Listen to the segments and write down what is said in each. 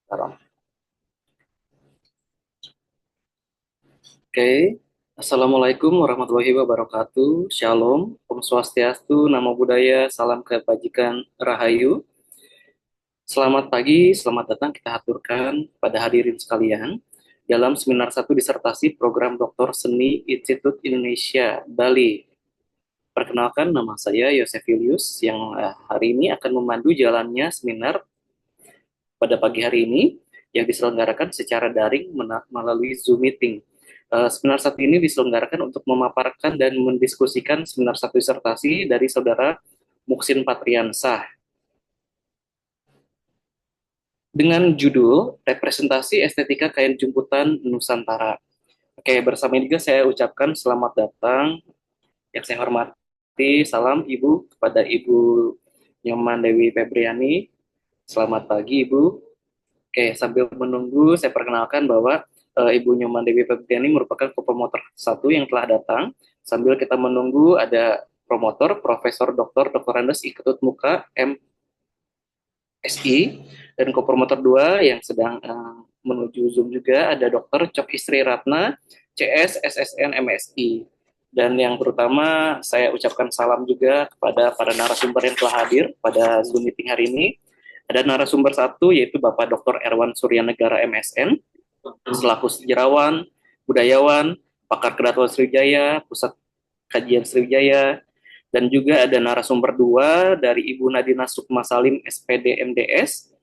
Salam. Oke, Assalamualaikum warahmatullahi wabarakatuh. Shalom, Om Swastiastu, Namo Buddhaya, Salam Kebajikan, Rahayu. Selamat pagi, selamat datang kita aturkan pada hadirin sekalian dalam seminar satu disertasi program Doktor Seni Institut Indonesia Bali. Perkenalkan, nama saya Yosef Julius yang hari ini akan memandu jalannya seminar pada pagi hari ini yang diselenggarakan secara daring melalui Zoom meeting. Seminar satu ini diselenggarakan untuk memaparkan dan mendiskusikan seminar satu disertasi dari saudara Muksin Patriansah dengan judul Representasi Estetika Kain Jumputan Nusantara. Oke, bersama ini juga saya ucapkan selamat datang yang saya hormati. Salam Ibu kepada Ibu Nyoman Dewi Febriani. Selamat pagi Ibu. Oke, sambil menunggu, saya perkenalkan bahwa Ibu Nyoman Dewi Febriani merupakan co-promotor satu yang telah datang. Sambil kita menunggu, ada promotor, Profesor Dr. Andes Iketut Muka, MSI, dan co-promotor 2 yang sedang menuju Zoom juga, ada Dr. Cok Istri Ratna, CS, SSN, MSI. Dan yang terutama, saya ucapkan salam juga kepada para narasumber yang telah hadir pada Zoom meeting hari ini. Ada narasumber satu, yaitu Bapak Dr. Erwan Suryanegara MSN, selaku sejarawan, budayawan, pakar Kedaton Sriwijaya, Pusat Kajian Sriwijaya, dan juga ada narasumber dua dari Ibu Nadina Sukma Salim, SPD MDS,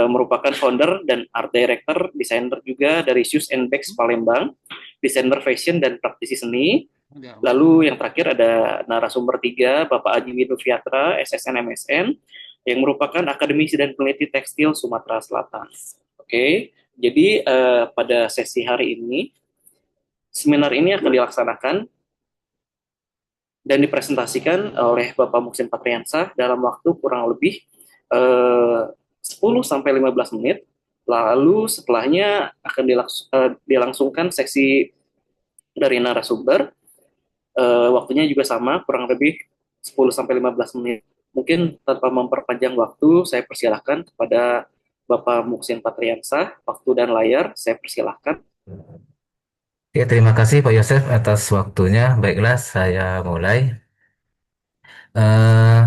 merupakan founder dan art director, desainer juga dari Shoes and Bags Palembang, desainer fashion dan praktisi seni. Lalu yang terakhir ada narasumber tiga, Bapak Aji Windu Fiatra, SSN MSN, yang merupakan akademisi dan peneliti tekstil Sumatera Selatan. Oke, jadi pada sesi hari ini, seminar ini akan dilaksanakan dan dipresentasikan oleh Bapak Muksin Patriansah dalam waktu kurang lebih 10-15 menit. Lalu setelahnya akan dilangsungkan seksi dari narasumber. Waktunya juga sama, kurang lebih 10-15 menit. Mungkin tanpa memperpanjang waktu, saya persilahkan kepada Bapak Muksin Patriansah. Waktu dan layar, saya persilahkan. Ya, terima kasih Pak Yosef atas waktunya. Baiklah, saya mulai.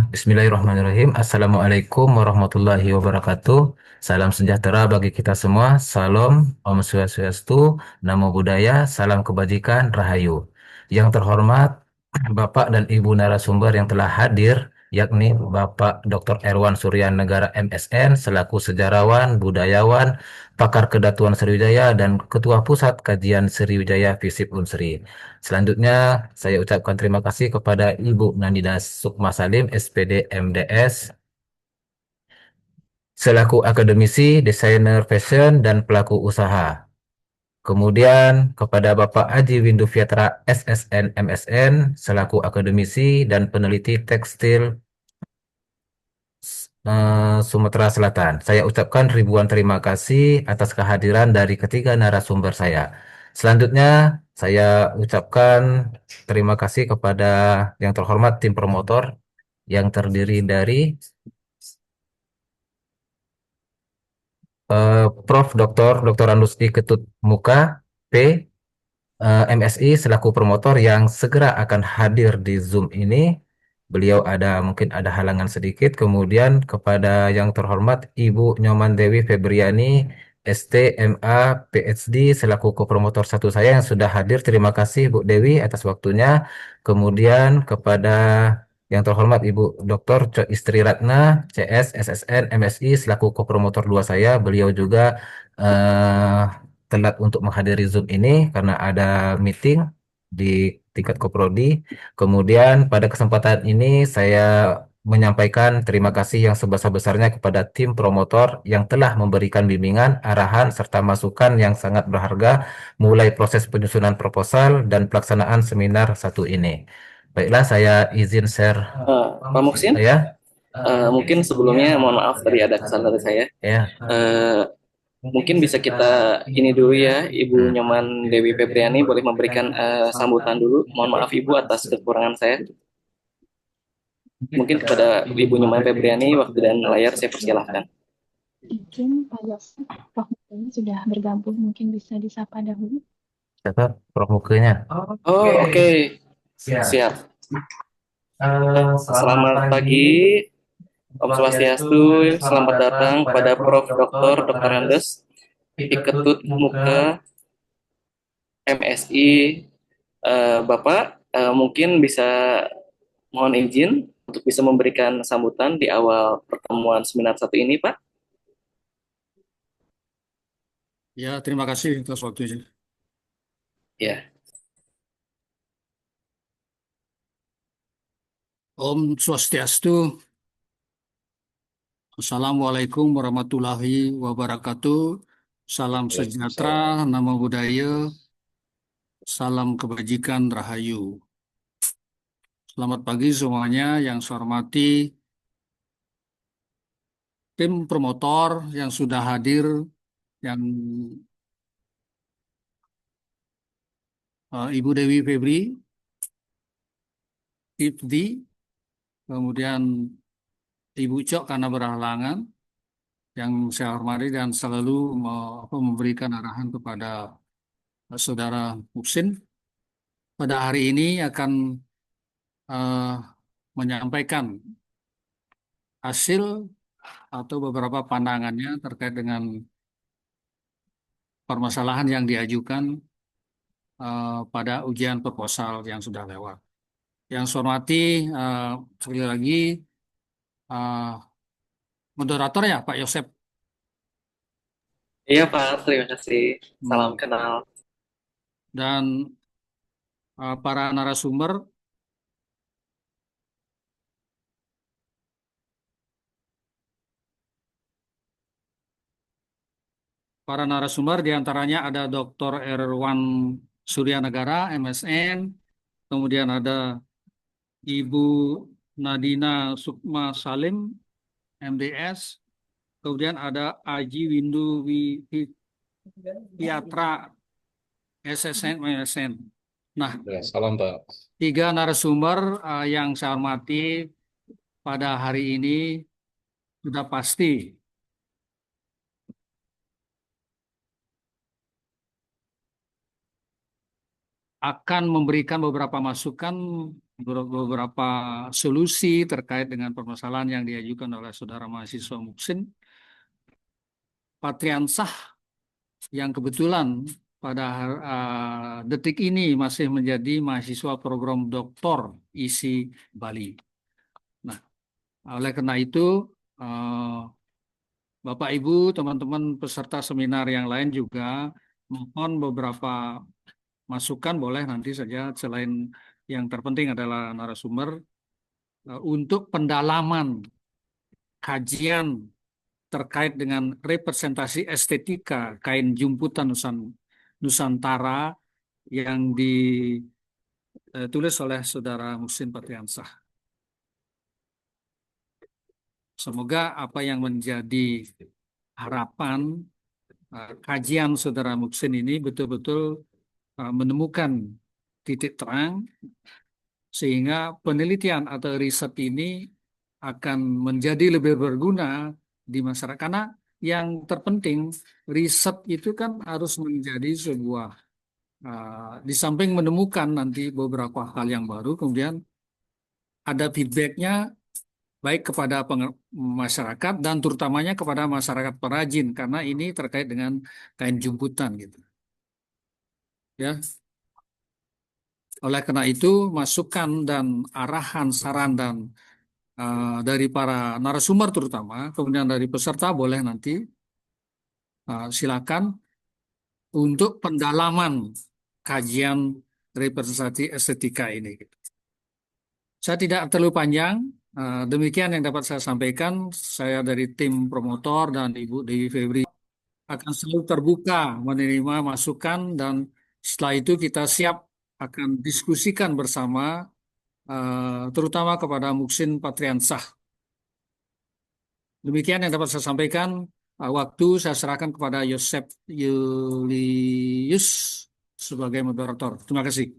Bismillahirrahmanirrahim. Assalamualaikum warahmatullahi wabarakatuh. Salam sejahtera bagi kita semua. Salam, Om Swastiastu, Namo Buddhaya, salam kebajikan, Rahayu. Yang terhormat Bapak dan Ibu narasumber yang telah hadir, yakni Bapak Dr. Erwan Suryanegara MSN selaku sejarawan, budayawan, pakar Kedatuan Sriwijaya dan Ketua Pusat Kajian Sriwijaya Visip Unsri. Selanjutnya, saya ucapkan terima kasih kepada Ibu Nandina Sukma Salim, SPD MDS, selaku akademisi, desainer fashion, dan pelaku usaha. Kemudian kepada Bapak Aji Windu Fiatra, SSN MSN, selaku akademisi dan peneliti tekstil Sumatera Selatan. Saya ucapkan ribuan terima kasih atas kehadiran dari ketiga narasumber saya. Selanjutnya, saya ucapkan terima kasih kepada yang terhormat tim promotor yang terdiri dari Prof. Dr. Anusdi Ketut Muka, P, MSI selaku promotor yang segera akan hadir di Zoom ini. Beliau mungkin ada halangan sedikit. Kemudian kepada yang terhormat Ibu Nyoman Dewi Febriani, ST, MA, PhD selaku kopromotor satu saya yang sudah hadir. Terima kasih Bu Dewi atas waktunya. Kemudian kepada yang terhormat Ibu Dr. Istri Ratna, CS, SSN, MSI selaku kopromotor dua saya. Beliau juga eh, telat untuk menghadiri Zoom ini karena ada meeting di tingkat Koprodi. Kemudian pada kesempatan ini saya menyampaikan terima kasih yang sebesar-besarnya kepada tim promotor yang telah memberikan bimbingan, arahan, serta masukan yang sangat berharga mulai proses penyusunan proposal dan pelaksanaan seminar satu ini. Baiklah, saya izin share Pak Muksin, saya. mungkin sebelumnya mohon maaf tadi ada kesalahan dari saya. Ya. Eh, Mungkin bisa kita ini dulu ya, Ibu Hmm. Nyoman Dewi Febriani boleh memberikan sambutan dulu. Mohon maaf Ibu atas kekurangan saya. Mungkin kepada Ibu Nyoman Febriani, waktu dan layar saya persilahkan. Izin Pak Yosef, Prof. Mukanya sudah bergabung, mungkin bisa disapa dahulu. Catat Prof Mukanya. Oh, oke. Ya. Siap. Selamat Selamat pagi, pagi, Om Om Swastiastu. Swastiastu. Selamat Selamat datang datang kepada pada Prof. Prof. Dr. Dr. Dr. Dr. Andes Andes Iketut Iketut Muka Muka MSI. Bapak, mungkin bisa mohon izin untuk bisa memberikan sambutan di awal pertemuan seminar satu ini, Pak. Ya, terima kasih atas waktunya. Ya, Om Swastiastu, Assalamualaikum warahmatullahi wabarakatuh. Salam sejahtera, namo buddhaya, salam kebajikan, rahayu. Selamat pagi semuanya, yang saya hormati tim promotor yang sudah hadir, yang Ibu Dewi Febri, Ifdi, kemudian Ibu Cok karena berhalangan, yang saya hormati dan selalu memberikan arahan kepada Saudara Muhsin. Pada hari ini akan eh, menyampaikan hasil atau beberapa pandangannya terkait dengan permasalahan yang diajukan pada ujian proposal yang sudah lewat. Yang saya hormati, eh, sekali lagi, eh, moderator ya Pak Yosep. iya Pak, terima kasih. Salam Hmm. kenal. Dan para narasumber, diantaranya ada Dr. Erwan Suryanegara, MSN, kemudian ada Ibu Nadina Sukma Salim, MDS, kemudian ada Aji Windu Wiatra, SSN, MSN. Nah, Ya, salam Pak. tiga narasumber yang saya hormati pada hari ini sudah pasti akan memberikan beberapa masukan, beberapa solusi terkait dengan permasalahan yang diajukan oleh saudara mahasiswa Muksin Patriansah, yang kebetulan pada detik ini masih menjadi mahasiswa program doktor isi Bali. Nah, oleh karena itu, eh, Bapak Ibu, teman-teman peserta seminar yang lain juga mohon beberapa masukan, boleh nanti saja, selain yang terpenting adalah narasumber, untuk pendalaman kajian terkait dengan representasi estetika kain jumputan Nusantara yang ditulis oleh Saudara Muhsin Patriansah. Semoga apa yang menjadi harapan kajian Saudara Muhsin ini betul-betul menemukan titik terang, sehingga penelitian atau riset ini akan menjadi lebih berguna di masyarakat. Karena yang terpenting, riset itu kan harus menjadi sebuah, di samping menemukan nanti beberapa hal yang baru, kemudian ada feedbacknya baik kepada masyarakat dan terutamanya kepada masyarakat perajin, karena ini terkait dengan kain jumputan gitu. Ya, oleh karena itu masukan dan arahan, saran dan dari para narasumber terutama, kemudian dari peserta boleh nanti silakan untuk pendalaman kajian representasi estetika ini. Saya tidak terlalu panjang. Demikian yang dapat saya sampaikan. Saya dari tim promotor dan Ibu Dewi Febri akan selalu terbuka menerima masukan, dan setelah itu kita siap akan diskusikan bersama, terutama kepada Muksin Patriansah. Demikian yang dapat saya sampaikan. Waktu saya serahkan kepada Yosep Julius sebagai moderator. Terima kasih.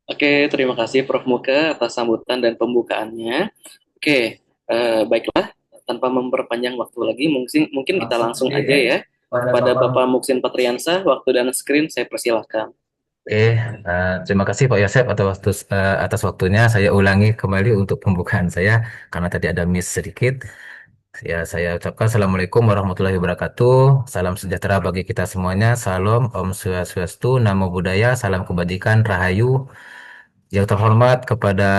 Oke, terima kasih Prof. Muka atas sambutan dan pembukaannya. Oke, baiklah. tanpa memperpanjang waktu lagi, mungkin kita langsung aja ya kepada Bapak Muksin Patriansah. Waktu dan screen saya persilahkan. Terima kasih Pak Yosep atas waktunya. Saya ulangi kembali untuk pembukaan saya karena tadi ada miss sedikit. Ya, saya ucapkan Assalamualaikum warahmatullahi wabarakatuh. Salam sejahtera bagi kita semuanya. Salam, Om Swastiastu, Namo Buddhaya, salam kebajikan, Rahayu. Yang terhormat kepada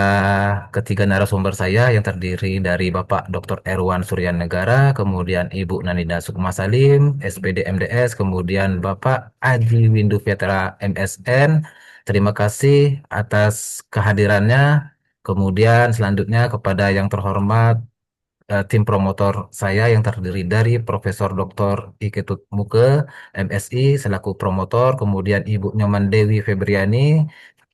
ketiga narasumber saya yang terdiri dari Bapak Dr. Erwan Suryan Negara, kemudian Ibu Nanida Sukma Salim, SPD MDS, kemudian Bapak Aji Windu Fitra MSN. Terima kasih atas kehadirannya. Kemudian selanjutnya kepada yang terhormat tim promotor saya yang terdiri dari Profesor Dr. Iketut Muke, MSI selaku promotor, kemudian Ibu Nyoman Dewi Febriani,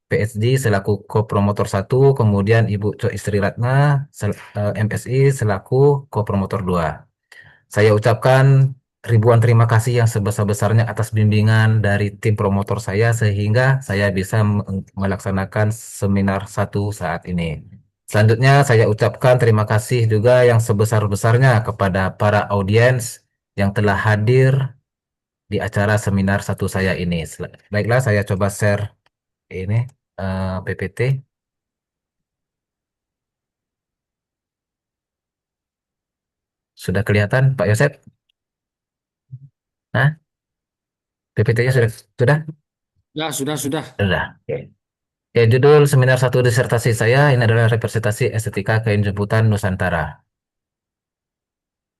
PSD selaku ko-promotor 1, kemudian Ibu Co Istri Ratna, MSI selaku ko-promotor 2. Saya ucapkan ribuan terima kasih yang sebesar-besarnya atas bimbingan dari tim promotor saya sehingga saya bisa melaksanakan seminar 1 saat ini. Selanjutnya saya ucapkan terima kasih juga yang sebesar-besarnya kepada para audiens yang telah hadir di acara seminar 1 saya ini. Baiklah, saya coba share ini PPT. Sudah kelihatan Pak Yosep? Nah, PPT-nya sudah? Ya, sudah. Sudah. Oke. Ya, judul seminar 1 disertasi saya ini adalah representasi estetika kain jemputan Nusantara.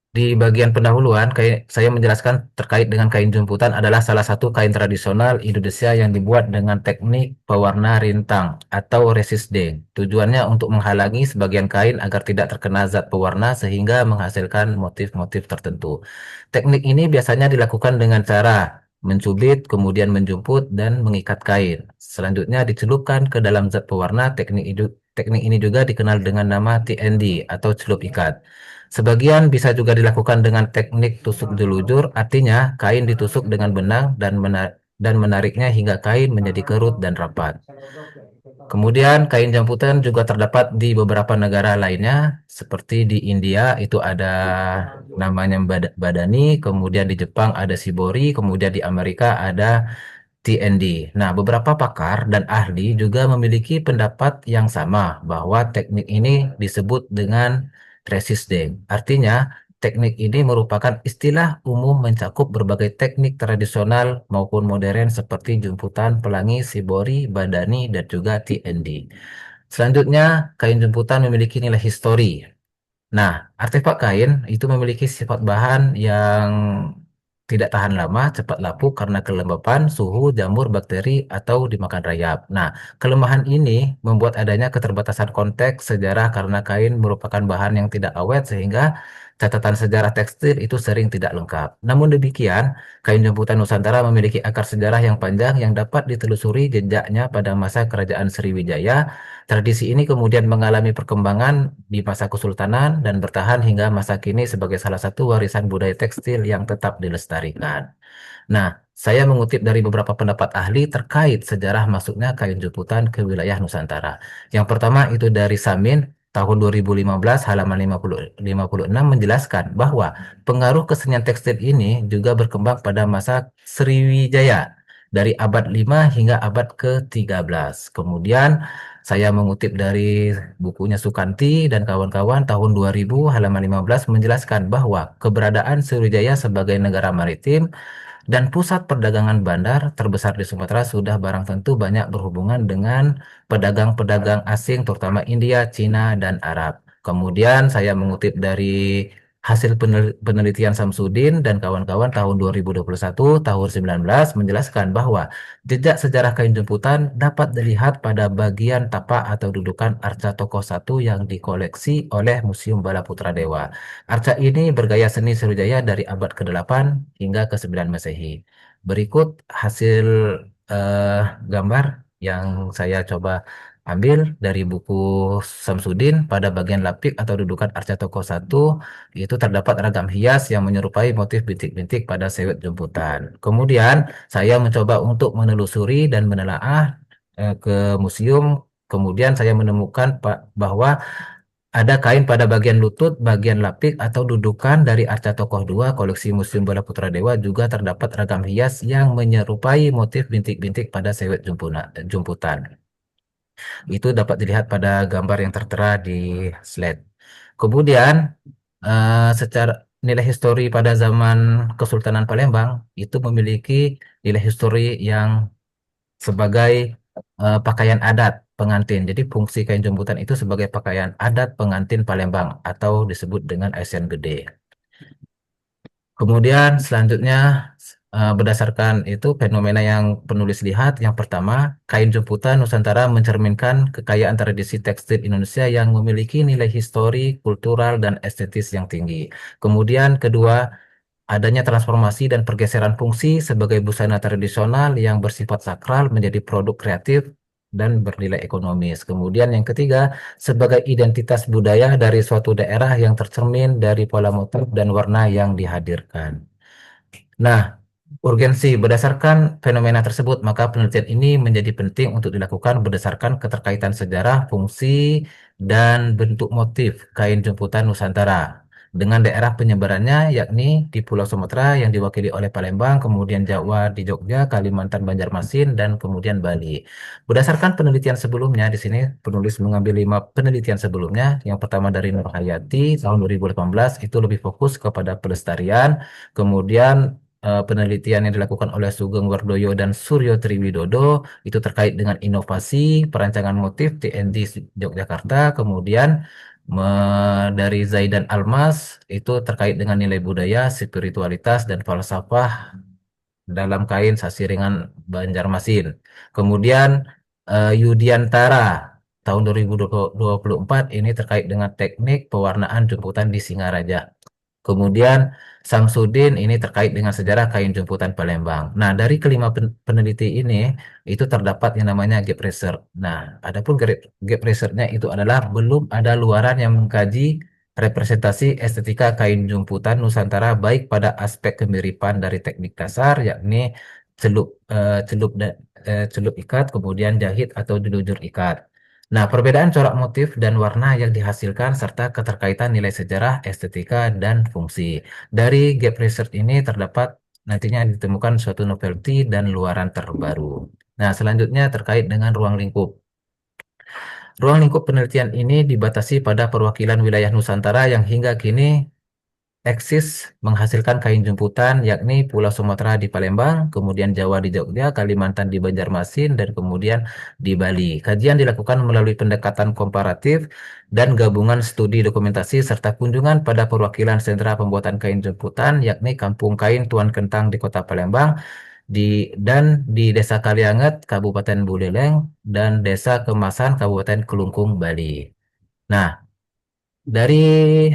Di bagian pendahuluan, saya menjelaskan terkait dengan kain jemputan adalah salah satu kain tradisional Indonesia yang dibuat dengan teknik pewarna rintang atau resisting. Tujuannya untuk menghalangi sebagian kain agar tidak terkena zat pewarna sehingga menghasilkan motif-motif tertentu. Teknik ini biasanya dilakukan dengan cara mencubit, kemudian menjemput, dan mengikat kain. Selanjutnya dicelupkan ke dalam zat pewarna. Teknik ini juga dikenal dengan nama TND atau celup ikat. Sebagian bisa juga dilakukan dengan teknik tusuk jelujur, artinya kain ditusuk dengan benang dan menariknya hingga kain menjadi kerut dan rapat. Kemudian kain jemputan juga terdapat di beberapa negara lainnya, seperti di India itu ada namanya Badani, kemudian di Jepang ada Shibori, kemudian di Amerika ada TND. Nah, beberapa pakar dan ahli juga memiliki pendapat yang sama bahwa teknik ini disebut dengan resisting. Artinya, teknik ini merupakan istilah umum mencakup berbagai teknik tradisional maupun modern seperti jemputan, pelangi, shibori, badani, dan juga TND. Selanjutnya, kain jemputan memiliki nilai histori. Nah, artefak kain itu memiliki sifat bahan yang tidak tahan lama, cepat lapuk karena kelembapan, suhu, jamur, bakteri, atau dimakan rayap. Nah, kelemahan ini membuat adanya keterbatasan konteks sejarah karena kain merupakan bahan yang tidak awet sehingga catatan sejarah tekstil itu sering tidak lengkap. Namun demikian, kain jemputan Nusantara memiliki akar sejarah yang panjang yang dapat ditelusuri jejaknya pada masa Kerajaan Sriwijaya. Tradisi ini kemudian mengalami perkembangan di masa Kesultanan dan bertahan hingga masa kini sebagai salah satu warisan budaya tekstil yang tetap dilestarikan. Nah, saya mengutip dari beberapa pendapat ahli terkait sejarah masuknya kain jemputan ke wilayah Nusantara. Yang pertama itu dari Samin tahun 2015 halaman 56 menjelaskan bahwa pengaruh kesenian tekstil ini juga berkembang pada masa Sriwijaya dari abad 5 hingga abad ke-13. Kemudian saya mengutip dari bukunya Sukanti dan kawan-kawan tahun 2000 halaman 15 menjelaskan bahwa keberadaan Sriwijaya sebagai negara maritim dan pusat perdagangan bandar terbesar di Sumatera sudah barang tentu banyak berhubungan dengan pedagang-pedagang asing terutama India, Cina, dan Arab. Kemudian saya mengutip dari hasil penelitian Samsudin dan kawan-kawan tahun 2021, tahun 19 menjelaskan bahwa jejak sejarah kain jemputan dapat dilihat pada bagian tapak atau dudukan arca tokoh 1 yang dikoleksi oleh Museum Bala Putra Dewa. Arca ini bergaya seni Sriwijaya dari abad ke-8 hingga ke-9 Masehi. Berikut hasil eh, gambar yang saya coba ambil dari buku Samsudin pada bagian lapik atau dudukan arca tokoh 1 itu terdapat ragam hias yang menyerupai motif bintik-bintik pada sewet jemputan. Kemudian saya mencoba untuk menelusuri dan menelaah ke museum. Kemudian saya menemukan bahwa Ada kain pada bagian lutut, bagian lapik, atau dudukan dari Arca Tokoh II, koleksi Museum Bola Putra Dewa juga terdapat ragam hias yang menyerupai motif bintik-bintik pada sewet jumputan. Itu dapat dilihat pada gambar yang tertera di slide. Kemudian, secara nilai histori pada zaman Kesultanan Palembang itu memiliki nilai histori yang sebagai pakaian adat pengantin. Jadi fungsi kain jemputan itu sebagai pakaian adat pengantin Palembang atau disebut dengan Asian Gede. Kemudian selanjutnya berdasarkan itu fenomena yang penulis lihat, yang pertama, kain jemputan Nusantara mencerminkan kekayaan tradisi tekstil Indonesia yang memiliki nilai histori, kultural, dan estetis yang tinggi. Kemudian kedua, adanya transformasi dan pergeseran fungsi sebagai busana tradisional yang bersifat sakral menjadi produk kreatif dan bernilai ekonomis. Kemudian yang ketiga, sebagai identitas budaya dari suatu daerah yang tercermin dari pola motif dan warna yang dihadirkan. Nah, urgensi berdasarkan fenomena tersebut, maka penelitian ini menjadi penting untuk dilakukan berdasarkan keterkaitan sejarah, fungsi, dan bentuk motif kain jemputan Nusantara dengan daerah penyebarannya, yakni di Pulau Sumatera yang diwakili oleh Palembang, kemudian Jawa di Jogja, Kalimantan, Banjarmasin, dan kemudian Bali. Berdasarkan penelitian sebelumnya, di sini penulis mengambil 5 penelitian sebelumnya. Yang pertama dari Nur Hayati tahun 2018 itu lebih fokus kepada pelestarian, kemudian penelitian yang dilakukan oleh Sugeng Wardoyo dan Suryo Triwidodo itu terkait dengan inovasi perancangan motif TND Yogyakarta. Kemudian dari Zaidan Almas itu terkait dengan nilai budaya, spiritualitas, dan falsafah dalam kain sasiringan Banjarmasin. Kemudian Yudiantara tahun 2024 ini terkait dengan teknik pewarnaan jemputan di Singaraja. Kemudian Samsudin ini terkait dengan sejarah kain jemputan Palembang. Nah, dari kelima peneliti ini itu terdapat yang namanya gap research. Nah, adapun gap research-nya itu adalah belum ada luaran yang mengkaji representasi estetika kain jemputan Nusantara baik pada aspek kemiripan dari teknik dasar yakni celup celup ikat, kemudian jahit atau jelujur ikat. Nah, perbedaan corak motif dan warna yang dihasilkan serta keterkaitan nilai sejarah, estetika, dan fungsi. Dari gap research ini terdapat nantinya ditemukan suatu novelty dan luaran terbaru. Nah, selanjutnya terkait dengan ruang lingkup. Ruang lingkup penelitian ini dibatasi pada perwakilan wilayah Nusantara yang hingga kini eksis menghasilkan kain jemputan yakni Pulau Sumatera di Palembang, kemudian Jawa di Jogja, Kalimantan di Banjarmasin, dan kemudian di Bali. Kajian dilakukan melalui pendekatan komparatif dan gabungan studi dokumentasi serta kunjungan pada perwakilan sentra pembuatan kain jemputan yakni Kampung Kain Tuan Kentang di Kota Palembang dan di Desa Kalianget, Kabupaten Buleleng, dan Desa Kemasan, Kabupaten Kelungkung, Bali. Nah, dari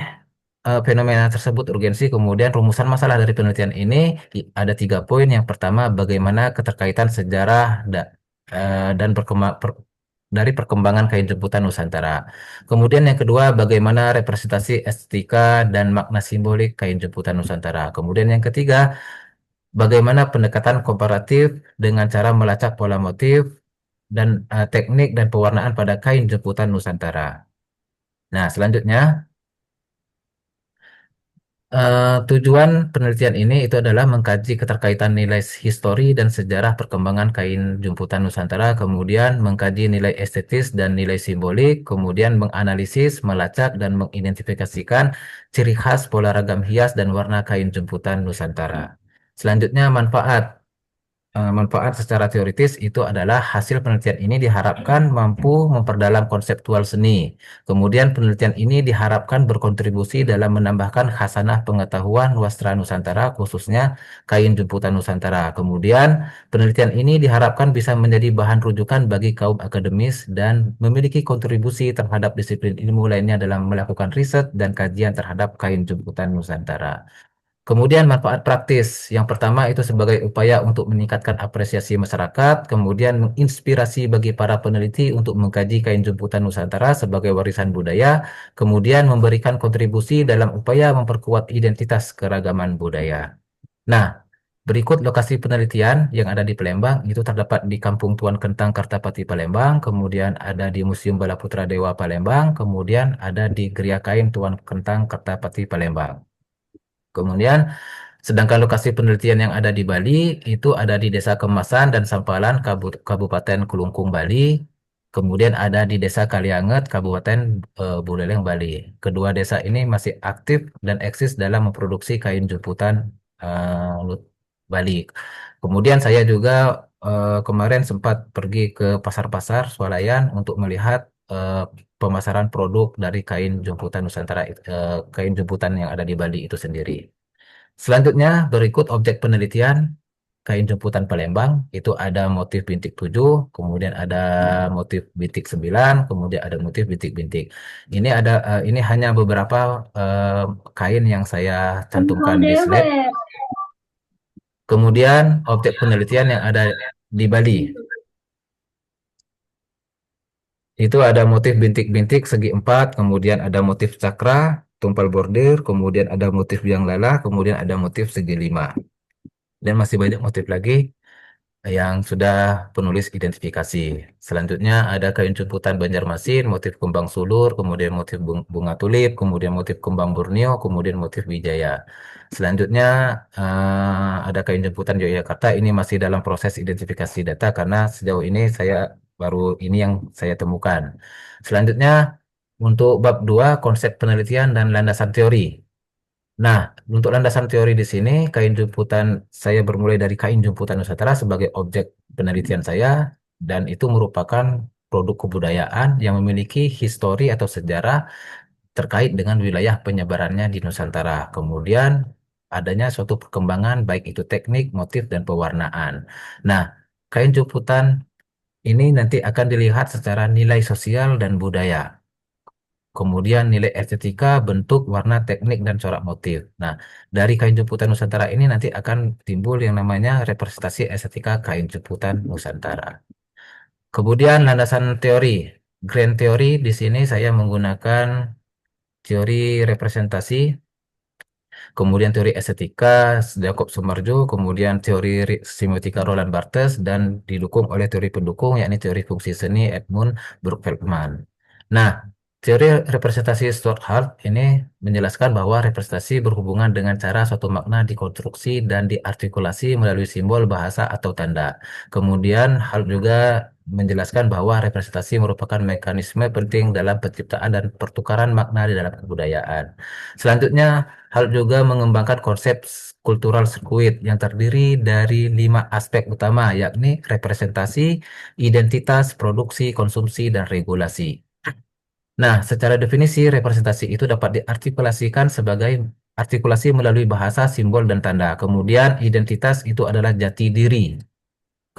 fenomena tersebut urgensi, kemudian rumusan masalah dari penelitian ini ada 3 poin. Yang pertama, bagaimana keterkaitan sejarah dan dari perkembangan kain jemputan Nusantara. Kemudian yang kedua, bagaimana representasi estetika dan makna simbolik kain jemputan Nusantara. Kemudian yang ketiga, bagaimana pendekatan komparatif dengan cara melacak pola motif dan teknik dan pewarnaan pada kain jemputan Nusantara. Nah, selanjutnya, tujuan penelitian ini itu adalah mengkaji keterkaitan nilai histori dan sejarah perkembangan kain jemputan Nusantara, kemudian mengkaji nilai estetis dan nilai simbolik, kemudian menganalisis, melacak, dan mengidentifikasikan ciri khas pola ragam hias dan warna kain jemputan Nusantara. Selanjutnya, manfaat secara teoritis itu adalah hasil penelitian ini diharapkan mampu memperdalam konseptual seni. Kemudian penelitian ini diharapkan berkontribusi dalam menambahkan khasanah pengetahuan wastra Nusantara, khususnya kain jemputan Nusantara. Kemudian penelitian ini diharapkan bisa menjadi bahan rujukan bagi kaum akademis dan memiliki kontribusi terhadap disiplin ilmu lainnya dalam melakukan riset dan kajian terhadap kain jemputan Nusantara. Kemudian manfaat praktis. Yang pertama itu sebagai upaya untuk meningkatkan apresiasi masyarakat, kemudian menginspirasi bagi para peneliti untuk mengkaji kain jemputan Nusantara sebagai warisan budaya, kemudian memberikan kontribusi dalam upaya memperkuat identitas keragaman budaya. Nah, Berikut lokasi penelitian yang ada di Palembang itu terdapat di Kampung Tuan Kentang Kartapati Palembang, kemudian ada di Museum Bala Putra Dewa Palembang, kemudian ada di Geria Kain Tuan Kentang Kartapati Palembang. Kemudian sedangkan lokasi penelitian yang ada di Bali itu ada di Desa Kemasan dan Sampalan, Kabupaten Kelungkung, Bali. Kemudian ada di Desa Kalianget, Kabupaten Buleleng, Bali. Kedua desa ini masih aktif dan eksis dalam memproduksi kain jemputan Bali. Kemudian saya juga kemarin sempat pergi ke pasar-pasar swalayan untuk melihat pemasaran produk dari kain jemputan Nusantara, kain jemputan yang ada di Bali itu sendiri. Selanjutnya, berikut objek penelitian kain jemputan Palembang. Itu ada motif bintik 7, kemudian ada motif bintik 9, kemudian ada motif bintik-bintik. Ini hanya beberapa kain yang saya cantumkan di slide. Kemudian objek penelitian yang ada di Bali. Itu ada motif bintik-bintik segi 4, kemudian ada motif cakra, tumpal bordir, kemudian ada motif biang lala, kemudian ada motif segi 5. Dan masih banyak motif lagi yang sudah penulis identifikasi. Selanjutnya ada kain jemputan Banjarmasin, motif kembang sulur, kemudian motif bunga tulip, kemudian motif kembang Borneo, kemudian motif Wijaya. Selanjutnya ada kain jemputan Yogyakarta, ini masih dalam proses identifikasi data karena sejauh ini baru ini yang saya temukan. Selanjutnya untuk bab 2 konsep penelitian dan landasan teori. Nah, untuk landasan teori di sini, saya bermulai dari kain jemputan Nusantara sebagai objek penelitian saya, dan itu merupakan produk kebudayaan yang memiliki histori atau sejarah terkait dengan wilayah penyebarannya di Nusantara. Kemudian adanya suatu perkembangan baik itu teknik, motif, dan pewarnaan. Nah, kain jemputan ini nanti akan dilihat secara nilai sosial dan budaya. Kemudian nilai estetika, bentuk, warna, teknik, dan corak motif. Nah, dari kain jemputan Nusantara ini nanti akan timbul yang namanya representasi estetika kain jemputan Nusantara. Kemudian landasan teori. Grand teori di sini saya menggunakan teori representasi, kemudian teori estetika Jacob Sumarjo, kemudian teori semiotika Roland Barthes, dan didukung oleh teori pendukung yakni teori fungsi seni Edmund Burke-Feldman. Nah, teori representasi Stuart Hall ini menjelaskan bahwa representasi berhubungan dengan cara suatu makna dikonstruksi dan diartikulasi melalui simbol, bahasa, atau tanda. Kemudian Hall juga menjelaskan bahwa representasi merupakan mekanisme penting dalam penciptaan dan pertukaran makna di dalam kebudayaan. Selanjutnya, Hal juga mengembangkan konsep kultural circuit yang terdiri dari 5 aspek utama, yakni representasi, identitas, produksi, konsumsi, dan regulasi. Nah, secara definisi, representasi itu dapat diartikulasikan sebagai artikulasi melalui bahasa, simbol, dan tanda. Kemudian, identitas itu adalah jati diri.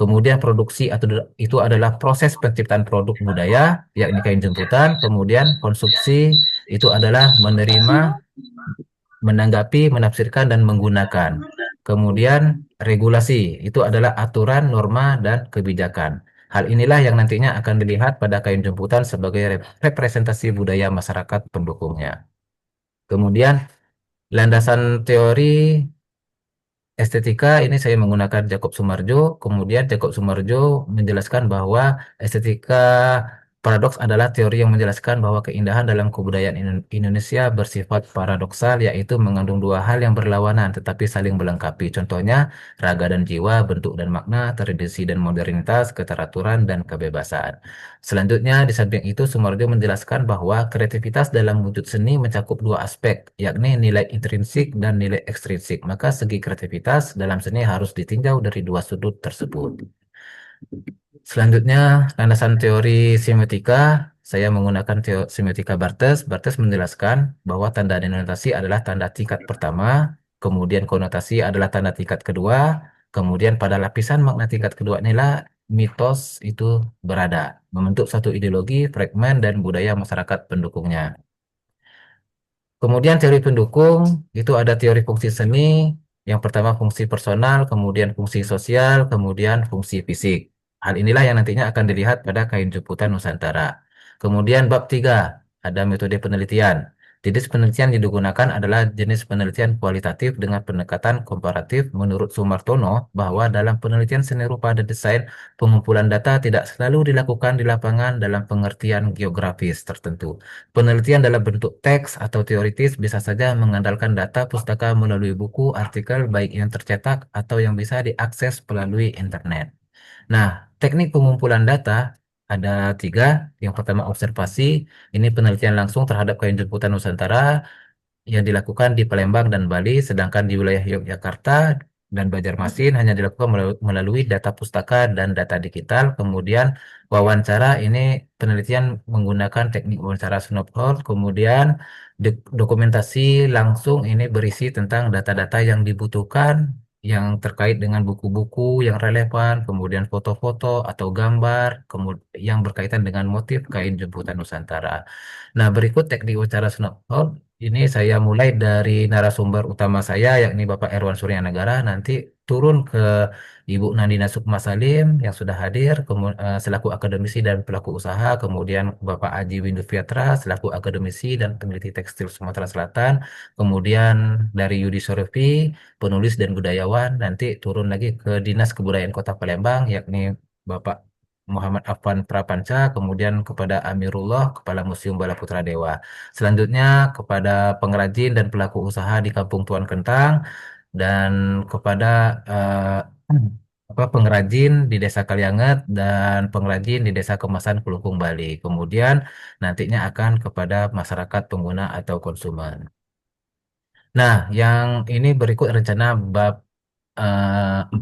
Kemudian, produksi itu adalah proses penciptaan produk budaya, yakni kain jemputan. Kemudian, konsumsi itu adalah menerima, menanggapi, menafsirkan, dan menggunakan. Kemudian regulasi itu adalah aturan, norma, dan kebijakan. Hal inilah yang nantinya akan dilihat pada kain jemputan sebagai representasi budaya masyarakat pendukungnya. Kemudian landasan teori estetika ini saya menggunakan Jacob Sumarjo. Kemudian Jacob Sumarjo menjelaskan bahwa estetika paradoks adalah teori yang menjelaskan bahwa keindahan dalam kebudayaan Indonesia bersifat paradoksal, yaitu mengandung dua hal yang berlawanan tetapi saling melengkapi. Contohnya, raga dan jiwa, bentuk dan makna, tradisi dan modernitas, keteraturan dan kebebasan. Selanjutnya, di samping itu, Sumarjo menjelaskan bahwa kreativitas dalam wujud seni mencakup dua aspek, yakni nilai intrinsik dan nilai ekstrinsik. Maka segi kreativitas dalam seni harus ditinjau dari dua sudut tersebut. Selanjutnya, landasan teori semiotika, saya menggunakan semiotika Barthes. Barthes menjelaskan bahwa tanda denotasi adalah tanda tingkat pertama, kemudian konotasi adalah tanda tingkat kedua, kemudian pada lapisan makna tingkat kedua inilah mitos itu berada, membentuk satu ideologi, fragmen, dan budaya masyarakat pendukungnya. Kemudian teori pendukung itu ada teori fungsi seni, yang pertama fungsi personal, kemudian fungsi sosial, kemudian fungsi fisik. Hal inilah yang nantinya akan dilihat pada kain jemputan Nusantara. Kemudian bab 3 ada metode penelitian. Jenis penelitian yang digunakan adalah jenis penelitian kualitatif dengan pendekatan komparatif. Menurut Sumartono, bahwa dalam penelitian seni rupa dan desain, pengumpulan data tidak selalu dilakukan di lapangan dalam pengertian geografis tertentu. Penelitian dalam bentuk teks atau teoritis bisa saja mengandalkan data pustaka melalui buku, artikel, baik yang tercetak atau yang bisa diakses melalui internet. Nah, teknik pengumpulan data ada tiga. Yang pertama observasi, ini penelitian langsung terhadap kain jemputan Nusantara yang dilakukan di Palembang dan Bali, sedangkan di wilayah Yogyakarta dan Banjarmasin hanya dilakukan melalui data pustaka dan data digital. Kemudian wawancara, ini penelitian menggunakan teknik wawancara Snowplow. Kemudian dokumentasi langsung, ini berisi tentang data-data yang dibutuhkan yang terkait dengan buku-buku yang relevan, kemudian foto-foto atau gambar, kemudian yang berkaitan dengan motif kain jemputan Nusantara. Nah, berikut teknik wawancara Snowplow. Ini saya mulai dari narasumber utama saya, yakni Bapak Erwan Suryanagara. Nanti turun ke Ibu Nandina Sukma Salim yang sudah hadir selaku akademisi dan pelaku usaha. Kemudian Bapak Aji Windu Fiatra selaku akademisi dan peneliti tekstil Sumatera Selatan. Kemudian dari Yudi Sorevi, penulis dan budayawan. Nanti turun lagi ke Dinas Kebudayaan Kota Palembang, yakni Bapak Muhammad Afan Prapanca, kemudian kepada Amirullah, Kepala Museum Bala Putra Dewa. Selanjutnya kepada pengrajin dan pelaku usaha di Kampung Tuan Kentang dan kepada pengrajin di Desa Kalianget dan pengrajin di Desa Kemasan Kelungkung Bali. Kemudian nantinya akan kepada masyarakat pengguna atau konsumen. Nah, yang ini berikut rencana bab 4,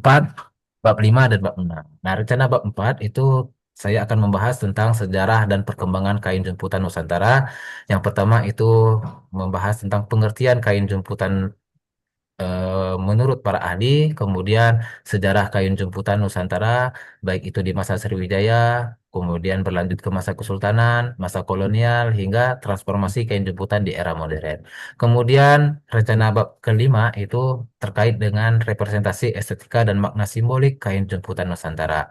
bab 5, dan bab 6. Nah, rencana bab 4 itu saya akan membahas tentang sejarah dan perkembangan kain jemputan Nusantara. Yang pertama itu membahas tentang pengertian kain jemputan menurut para ahli, kemudian sejarah kain jemputan Nusantara, baik itu di masa Sriwijaya, kemudian berlanjut ke masa Kesultanan, masa kolonial, hingga transformasi kain jemputan di era modern. Kemudian rencana bab kelima itu terkait dengan representasi estetika dan makna simbolik kain jemputan Nusantara.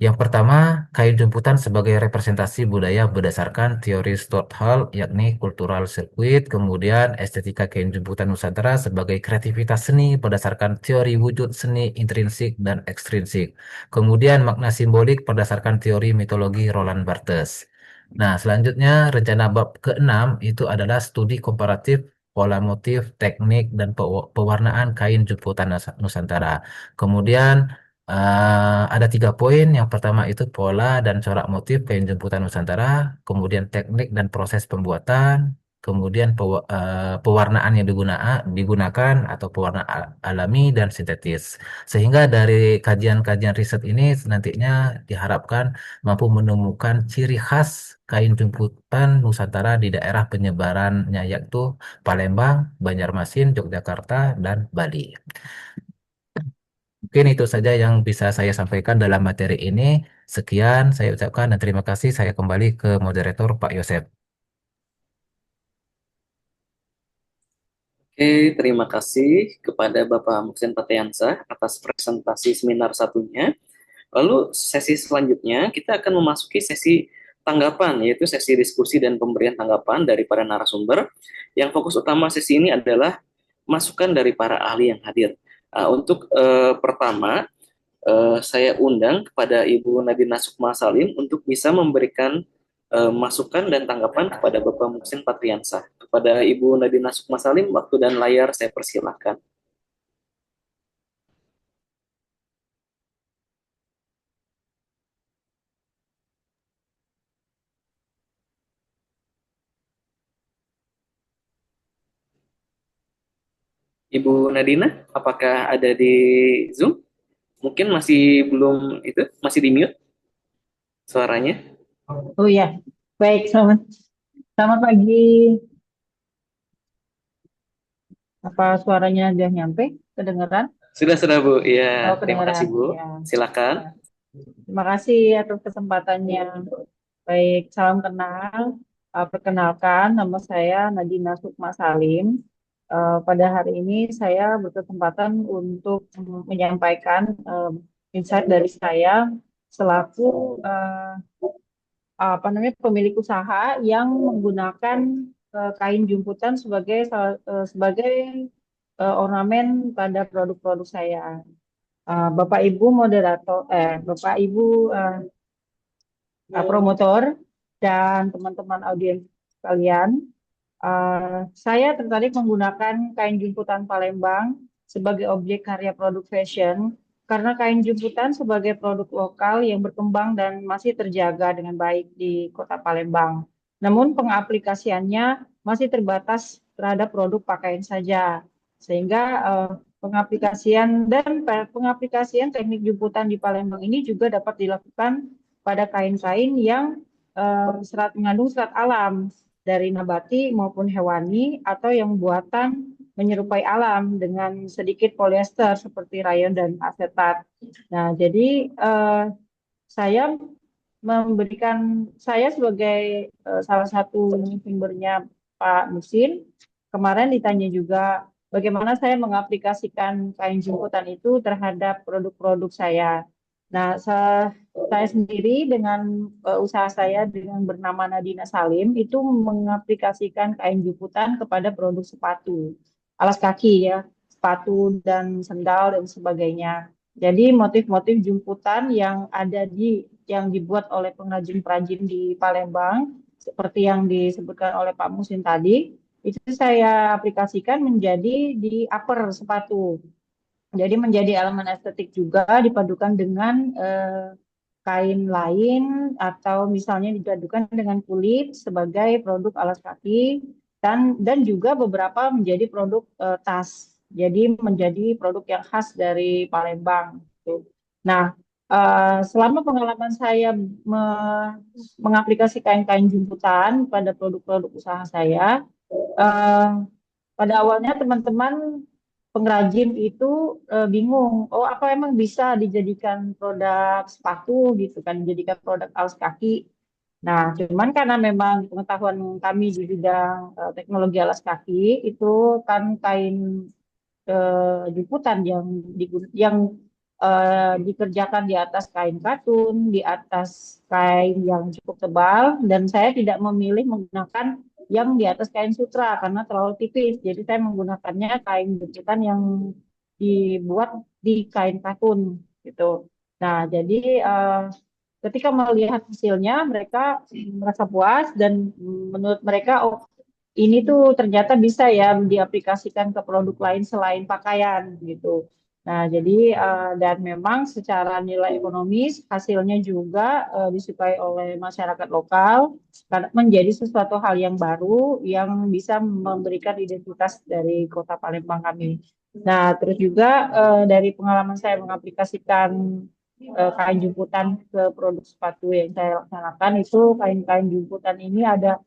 Yang pertama, kain jemputan sebagai representasi budaya berdasarkan teori Stuart Hall, yakni cultural circuit. Kemudian, estetika kain jemputan Nusantara sebagai kreativitas seni berdasarkan teori wujud seni intrinsik dan ekstrinsik. Kemudian, makna simbolik berdasarkan teori mitologi Roland Barthes. Nah, selanjutnya, rencana bab keenam itu adalah studi komparatif pola motif, teknik, dan pewarnaan kain jemputan Nusantara. Kemudian, ada 3 poin. Yang pertama itu pola dan corak motif kain jemputan Nusantara, kemudian teknik dan proses pembuatan, kemudian pewarnaan yang digunakan atau pewarna alami dan sintetis. Sehingga dari kajian-kajian riset ini nantinya diharapkan mampu menemukan ciri khas kain jemputan Nusantara di daerah penyebarannya, yaitu Palembang, Banjarmasin, Yogyakarta, dan Bali. Mungkin itu saja yang bisa saya sampaikan dalam materi ini. Sekian saya ucapkan dan terima kasih. Saya kembali ke moderator Pak Yosep. Oke, terima kasih kepada Bapak Muhsin Pateansa atas presentasi seminar satunya. Lalu sesi selanjutnya kita akan memasuki sesi tanggapan, yaitu sesi diskusi dan pemberian tanggapan dari para narasumber. Yang fokus utama sesi ini adalah masukan dari para ahli yang hadir. Untuk pertama, saya undang kepada Ibu Nadina Sukma Salim untuk bisa memberikan masukan dan tanggapan kepada Bapak Muhsin Patriansah. Kepada Ibu Nadina Sukma Salim, waktu dan layar saya persilahkan. Ibu Nadina, apakah ada di Zoom? Mungkin masih belum itu, masih di mute suaranya. Oh ya, baik, selamat pagi. Apa suaranya udah nyampe? Kedengeran? Sudah Bu. Iya, Oh, terima kasih kedengeran. Bu. Ya. Silakan. Terima kasih atas kesempatannya. Baik, salam kenal. Perkenalkan, nama saya Nadina Sukma Salim. Pada hari ini saya berkesempatan untuk menyampaikan insight dari saya selaku pemilik usaha yang menggunakan kain jumputan sebagai ornamen pada produk-produk saya. Bapak Ibu moderator, Bapak Ibu promotor dan teman-teman audiens sekalian, saya tertarik menggunakan kain jumputan Palembang sebagai objek karya produk fashion karena kain jumputan sebagai produk lokal yang berkembang dan masih terjaga dengan baik di Kota Palembang. Namun pengaplikasiannya masih terbatas terhadap produk pakaian saja, sehingga pengaplikasian teknik jumputan di Palembang ini juga dapat dilakukan pada kain-kain yang mengandung serat alam dari nabati maupun hewani atau yang buatan menyerupai alam dengan sedikit polyester seperti rayon dan asetat. Nah, jadi saya saya sebagai salah satu sumbernya Pak Musin, kemarin ditanya juga bagaimana saya mengaplikasikan kain jemputan itu terhadap produk-produk saya. Nah, saya sendiri dengan usaha saya dengan bernama Nadina Salim itu mengaplikasikan kain jemputan kepada produk sepatu, alas kaki ya, sepatu dan sendal dan sebagainya. Jadi motif-motif jemputan yang dibuat oleh pengrajin-pengrajin di Palembang seperti yang disebutkan oleh Pak Musin tadi, itu saya aplikasikan menjadi di upper sepatu. Jadi menjadi elemen estetik juga dipadukan dengan kain lain atau misalnya dipadukan dengan kulit sebagai produk alas kaki dan juga beberapa menjadi produk tas. Jadi menjadi produk yang khas dari Palembang. Gitu. Nah, selama pengalaman saya mengaplikasikan kain jemputan pada produk-produk usaha saya, eh, pada awalnya teman-teman pengrajin itu bingung, oh apa emang bisa dijadikan produk sepatu gitu kan, dijadikan produk alas kaki. Nah, cuman karena memang pengetahuan kami di bidang teknologi alas kaki itu kan kain jemputan yang dikerjakan di atas kain katun, di atas kain yang cukup tebal, dan saya tidak memilih menggunakan yang di atas kain sutra karena terlalu tipis. Jadi saya menggunakannya kain jemputan yang dibuat di kain katun gitu. Nah, jadi ketika melihat hasilnya mereka merasa puas dan menurut mereka oh ini tuh ternyata bisa ya diaplikasikan ke produk lain selain pakaian gitu. Nah, jadi dan memang secara nilai ekonomis hasilnya juga disukai oleh masyarakat lokal karena menjadi sesuatu hal yang baru yang bisa memberikan identitas dari Kota Palembang kami. Nah, terus juga dari pengalaman saya mengaplikasikan kain jemputan ke produk sepatu yang saya laksanakan itu kain-kain jemputan ini ada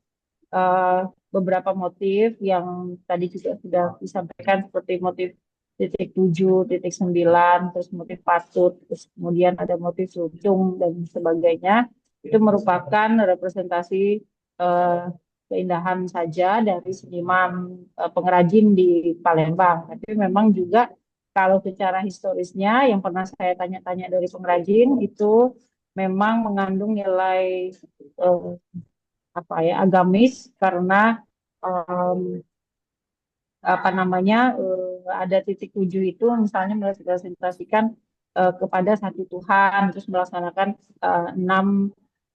eh, beberapa motif yang tadi juga sudah disampaikan seperti motif titik 7, titik 9, terus motif patut, terus kemudian ada motif luncung dan sebagainya. Itu merupakan representasi eh, keindahan saja dari seniman pengrajin di Palembang. Tapi memang juga kalau secara historisnya yang pernah saya tanya-tanya dari pengrajin itu memang mengandung nilai eh, apa ya agamis karena em, apa namanya ada titik tujuh itu misalnya merepresentasikan kepada satu Tuhan terus melaksanakan enam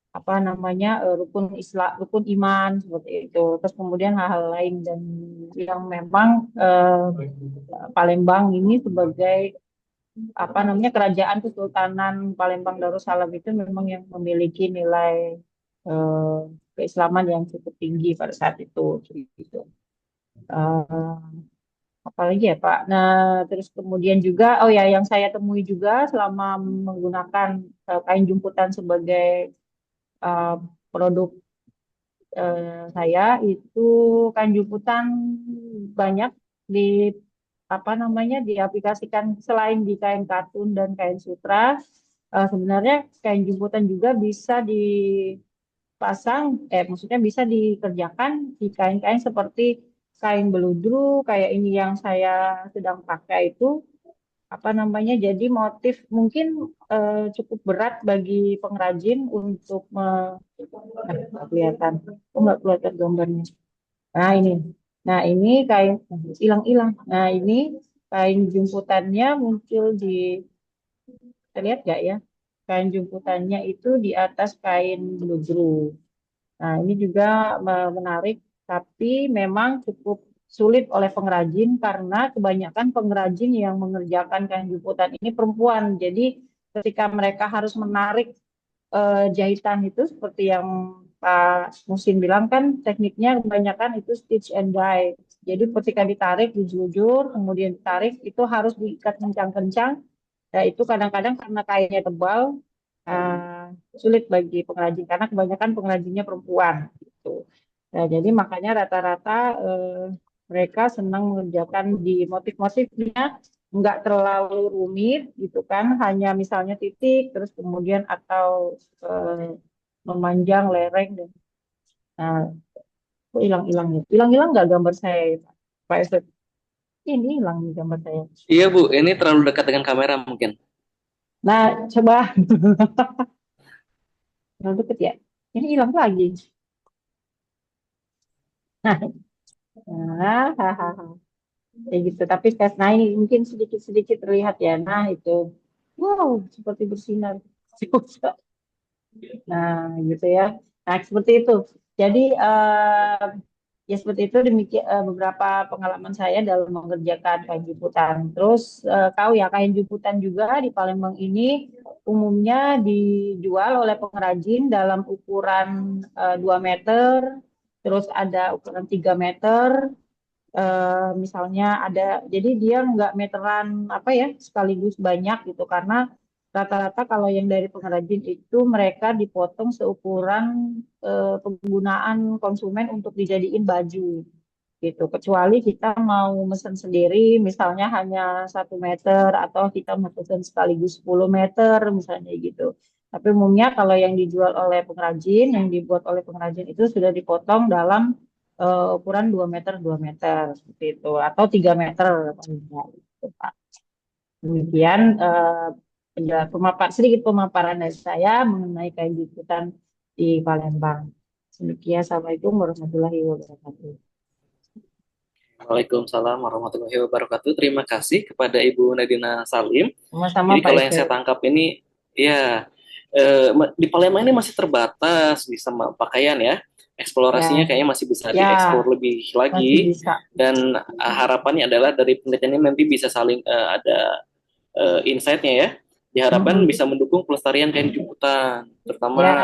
apa namanya rukun Islam rukun iman seperti itu terus kemudian hal-hal lain dan yang memang Palembang ini sebagai apa namanya kerajaan Kesultanan Palembang Darussalam itu memang yang memiliki nilai eh, keislaman yang cukup tinggi pada saat itu gitu. Eh, Apalagi ya Pak. Nah, terus kemudian juga oh ya yang saya temui juga selama menggunakan kain jumputan sebagai eh, produk saya itu kain jumputan banyak di apa namanya diaplikasikan selain di kain katun dan kain sutra sebenarnya kain jumputan juga bisa dipasang maksudnya bisa dikerjakan di kain-kain seperti kain beludru kayak ini yang saya sedang pakai itu apa namanya jadi motif mungkin cukup berat bagi pengrajin untuk nggak kelihatan oh nggak kelihatan gambarnya Nah ini, nah ini kain hilang-hilang. Nah ini kain jumputannya muncul di, terlihat nggak ya? Kain jumputannya itu di atas kain bludru. Nah ini juga menarik, tapi memang cukup sulit oleh pengrajin karena kebanyakan pengrajin yang mengerjakan kain jumputan ini perempuan. Jadi ketika mereka harus menarik jahitan itu seperti yang Pak Musin bilang kan tekniknya kebanyakan itu stitch and dye. Jadi ketika ditarik dijujur, kemudian ditarik itu harus diikat kencang-kencang. Nah itu kadang-kadang karena kainnya tebal eh, sulit bagi pengrajin karena kebanyakan pengrajinnya perempuan gitu. Nah jadi makanya rata-rata mereka senang mengerjakan di motif-motifnya nggak terlalu rumit gitu kan, hanya misalnya titik terus kemudian atau eh, memanjang lereng dan nah, kok hilang-hilang ya, hilang-hilang nggak gambar saya ya, Pak Esep? Ini hilang nih gambar saya. Iya Bu, ini terlalu dekat dengan kamera mungkin. Nah coba yang deket ya, ini hilang lagi. Nah, hahaha. Kayak gitu. Tapi tes, nah ini mungkin sedikit-sedikit terlihat ya. Nah itu, wow, seperti bersinar. Nah, gitu ya. Nah, seperti itu. Jadi, ya seperti itu demikian beberapa pengalaman saya dalam mengerjakan kain juputan. Terus, tahu ya, kain juputan juga di Palembang ini umumnya dijual oleh pengrajin dalam ukuran 2 meter, terus ada ukuran 3 meter, misalnya ada, jadi dia nggak meteran apa ya sekaligus banyak gitu karena rata-rata kalau yang dari pengrajin itu mereka dipotong seukuran penggunaan konsumen untuk dijadiin baju gitu. Kecuali kita mau mesen sendiri, misalnya hanya 1 meter atau kita mau pesen sekaligus 10 meter misalnya gitu. Tapi umumnya kalau yang dijual oleh pengrajin, yang dibuat oleh pengrajin itu sudah dipotong dalam ukuran 2 meter 2 meter seperti itu atau 3 meter paling enggak, gitu, Pak. Demikian sedikit pemaparan dari saya mengenai kain liputan di Palembang. Demikian, Assalamualaikum warahmatullahi wabarakatuh. Waalaikumsalam warahmatullahi wabarakatuh. Terima kasih kepada Ibu Nadina Salim. Sama-sama Jadi Pak kalau yang Ese. saya tangkap ini, ya di Palembang ini masih terbatas di sama pakaian ya. Eksplorasinya Ya, kayaknya masih bisa ya dieksplor lebih masih lagi. bisa. Dan harapannya adalah dari penelitian ini nanti bisa saling ada insight-nya ya. Diharapkan Mm-mm. bisa mendukung pelestarian kain juputan, terutama Ya,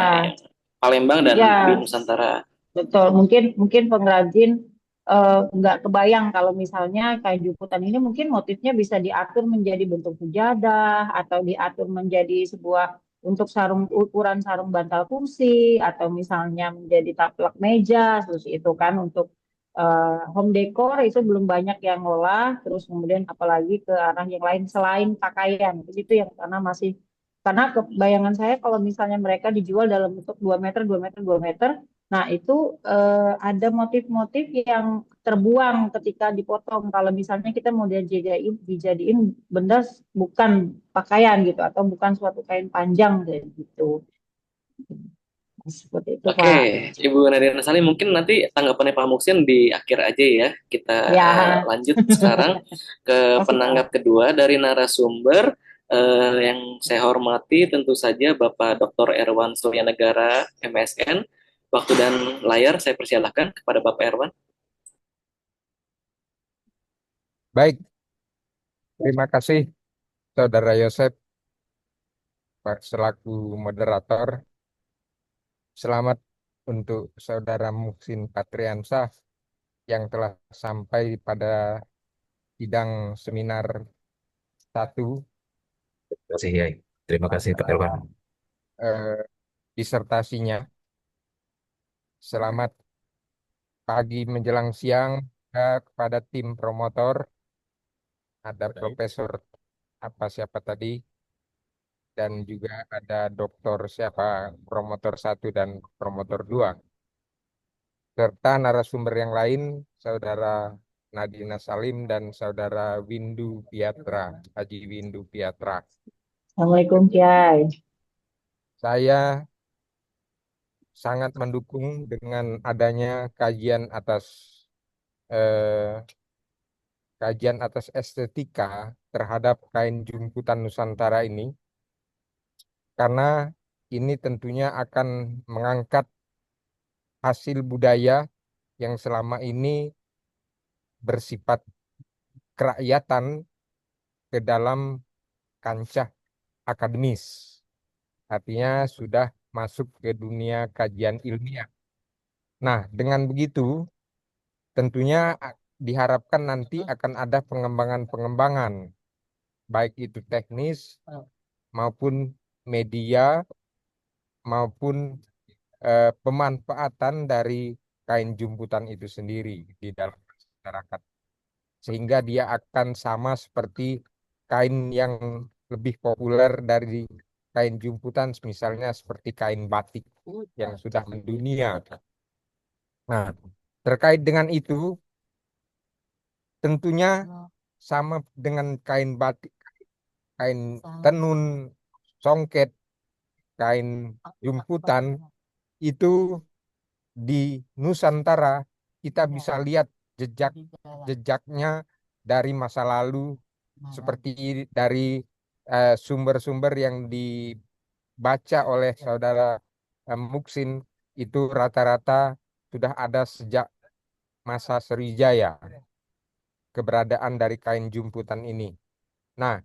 Palembang dan di ya, Nusantara. betul. Mungkin mungkin pengrajin nggak kebayang kalau misalnya kain juputan ini mungkin motifnya bisa diatur menjadi bentuk sejadah atau diatur menjadi sebuah untuk sarung ukuran sarung bantal kursi atau misalnya menjadi taplak meja seperti itu kan untuk home decor itu belum banyak yang ngolah terus kemudian apalagi ke arah yang lain selain pakaian itu yang karena masih karena kebayangan saya kalau misalnya mereka dijual dalam bentuk 2 meter 2 meter 2 meter. Nah, itu ada motif-motif yang terbuang ketika dipotong. Kalau misalnya kita mau dijadiin benda bukan pakaian gitu atau bukan suatu kain panjang kayak gitu. Seperti itu, Oke, Pak. Ibu Nadine Salim, mungkin nanti tanggapannya Pak Muksin di akhir aja ya. Kita Ya, lanjut sekarang ke kasih penanggap Pak. kedua dari narasumber yang saya hormati tentu saja Bapak Dr. Erwan Suryanegara, MSN. Waktu dan layar saya persilahkan kepada Bapak Erwan. Baik, terima kasih Saudara Yosep Pak selaku moderator. Selamat untuk Saudara Muhsin Patriansah yang telah sampai pada sidang seminar 1 Terima kasih, Yai. Terima kasih, Pak Irwan. eh, disertasinya. Selamat pagi menjelang siang kepada tim promotor. Ada Profesor siapa tadi dan juga ada Doktor siapa promotor 1 dan promotor 2. Serta narasumber yang lain, Saudara Nadina Salim dan Saudara Windu Piatra, Haji Windu Piatra. Assalamualaikum, Kiai. Saya sangat mendukung dengan adanya kajian atas eh, kajian atas estetika terhadap kain jumputan Nusantara ini, karena ini tentunya akan mengangkat hasil budaya yang selama ini bersifat kerakyatan ke dalam kancah akademis. Artinya sudah masuk ke dunia kajian ilmiah. Nah, dengan begitu tentunya diharapkan nanti akan ada pengembangan-pengembangan, baik itu teknis maupun media maupun pemanfaatan dari kain jumputan itu sendiri di dalam masyarakat. Sehingga dia akan sama seperti kain yang lebih populer dari kain jumputan, misalnya seperti kain batik yang sudah mendunia. Nah, terkait dengan itu, tentunya sama dengan kain batik, kain tenun, songket, kain jumputan, itu di Nusantara kita bisa lihat jejaknya dari masa lalu, seperti dari sumber-sumber yang dibaca oleh saudara Muksin, itu rata-rata sudah ada sejak masa Sriwijaya keberadaan dari kain jumputan ini. Nah,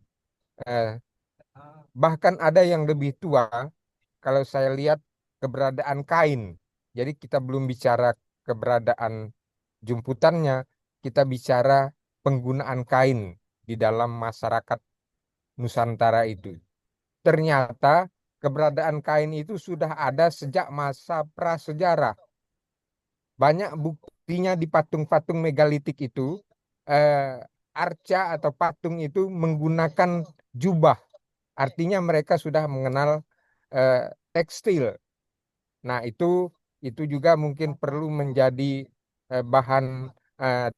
eh, bahkan ada yang lebih tua kalau saya lihat keberadaan kain. Jadi kita belum bicara keberadaan jumputannya, kita bicara penggunaan kain di dalam masyarakat Nusantara itu. Ternyata keberadaan kain itu sudah ada sejak masa prasejarah. Banyak buktinya di patung-patung megalitik itu, arca atau patung itu menggunakan jubah. Artinya mereka sudah mengenal eh, tekstil. Nah, itu juga mungkin perlu menjadi bahan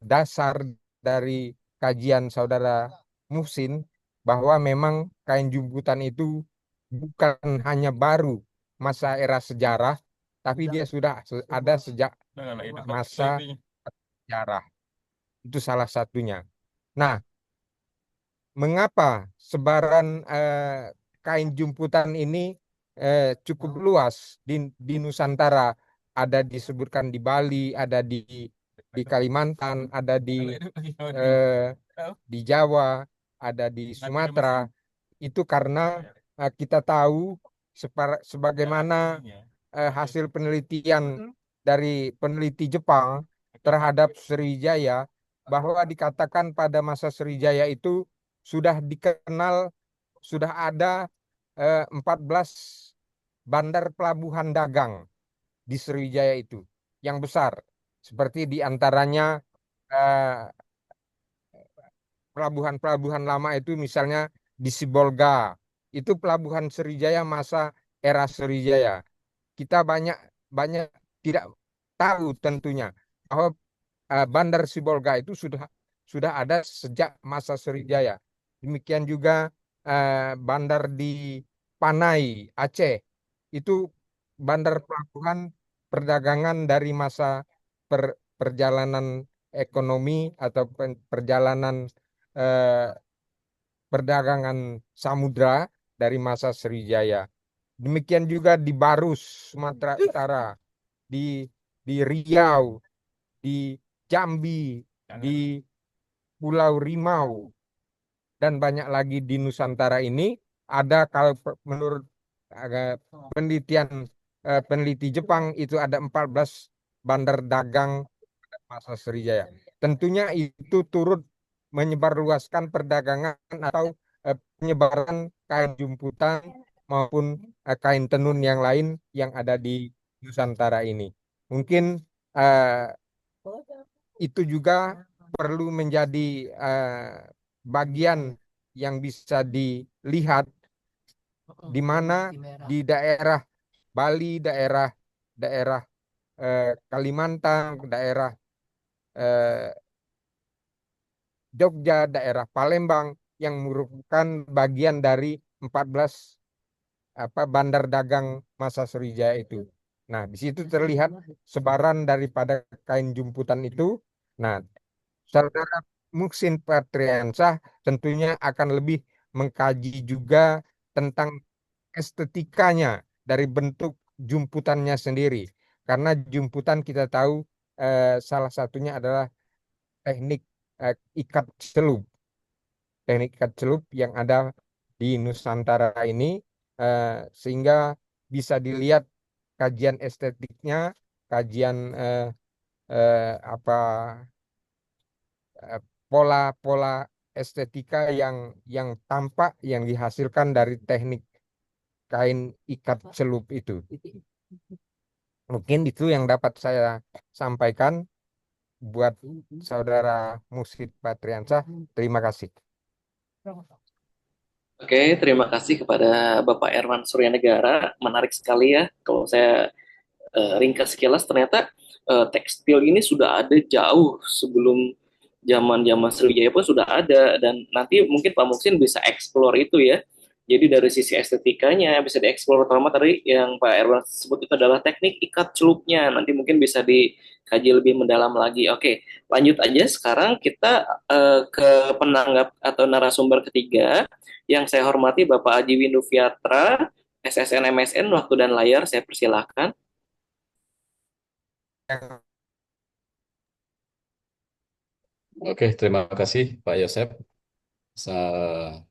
dasar dari kajian saudara Muhsin, bahwa memang kain jumputan itu bukan hanya baru masa era sejarah, tapi dia sudah ada sejak masa sejarah. Itu salah satunya. Nah, mengapa sebaran kain jumputan ini cukup luas di Nusantara? Ada disebutkan di Bali, ada di Kalimantan, ada di Jawa, ada di Sumatera. Itu karena kita tahu sebagaimana hasil penelitian dari peneliti Jepang terhadap Sriwijaya, bahwa dikatakan pada masa Sriwijaya itu sudah dikenal, sudah ada 14 bandar pelabuhan dagang di Sriwijaya itu yang besar. Seperti diantaranya pelabuhan-pelabuhan lama itu, misalnya di Sibolga. Itu pelabuhan Sriwijaya masa era Sriwijaya. Kita banyak banyak tidak tahu tentunya bahwa Bandar Sibolga itu sudah ada sejak masa Sriwijaya. Demikian juga bandar di Panai, Aceh. Itu bandar pelabuhan perdagangan dari masa perjalanan ekonomi atau perjalanan eh, perdagangan samudra dari masa Sriwijaya. Demikian juga di Barus, Sumatera Utara, di Riau, di Jambi, di Pulau Rimau, dan banyak lagi di Nusantara ini. Ada, kalau menurut penelitian peneliti Jepang, itu ada 14 bandar dagang masa Sriwijaya. Tentunya itu turut menyebarluaskan perdagangan atau penyebaran kain jumputan maupun kain tenun yang lain yang ada di Nusantara ini. Mungkin eh, itu juga perlu menjadi bagian yang bisa dilihat, di mana di daerah Bali, daerah daerah Kalimantan, daerah eh, Jogja, daerah Palembang, yang merupakan bagian dari 14 bandar dagang masa Sriwijaya itu. Nah, di situ terlihat sebaran daripada kain jumputan itu. Nah, Saudara Muksin Patriansah tentunya akan lebih mengkaji juga tentang estetikanya dari bentuk jumputannya sendiri. Karena jumputan kita tahu salah satunya adalah teknik ikat celup. Teknik ikat celup yang ada di Nusantara ini eh, sehingga bisa dilihat kajian estetiknya, kajian apa eh, pola-pola estetika yang tampak yang dihasilkan dari teknik kain ikat celup itu. Mungkin itu yang dapat saya sampaikan buat saudara Musid Patriansah. Terima kasih. Oke, terima kasih kepada Bapak Erwan Suryanegara. Menarik sekali ya. Kalau saya ringkas sekilas, ternyata tekstil ini sudah ada jauh sebelum zaman-zaman Sriwijaya pun sudah ada. Dan nanti mungkin Pak Muksin bisa eksplor itu ya. Jadi dari sisi estetikanya bisa dieksplor. Pertama tadi yang Pak Erwan sebut itu adalah teknik ikat celupnya. Nanti mungkin bisa dikaji lebih mendalam lagi. Oke, lanjut aja. Sekarang kita ke penanggap atau narasumber ketiga. Yang saya hormati Bapak Aji Windu Fiatra, SSN MSN, waktu dan layar saya persilahkan. Oke, terima kasih Pak Yosep. Sa-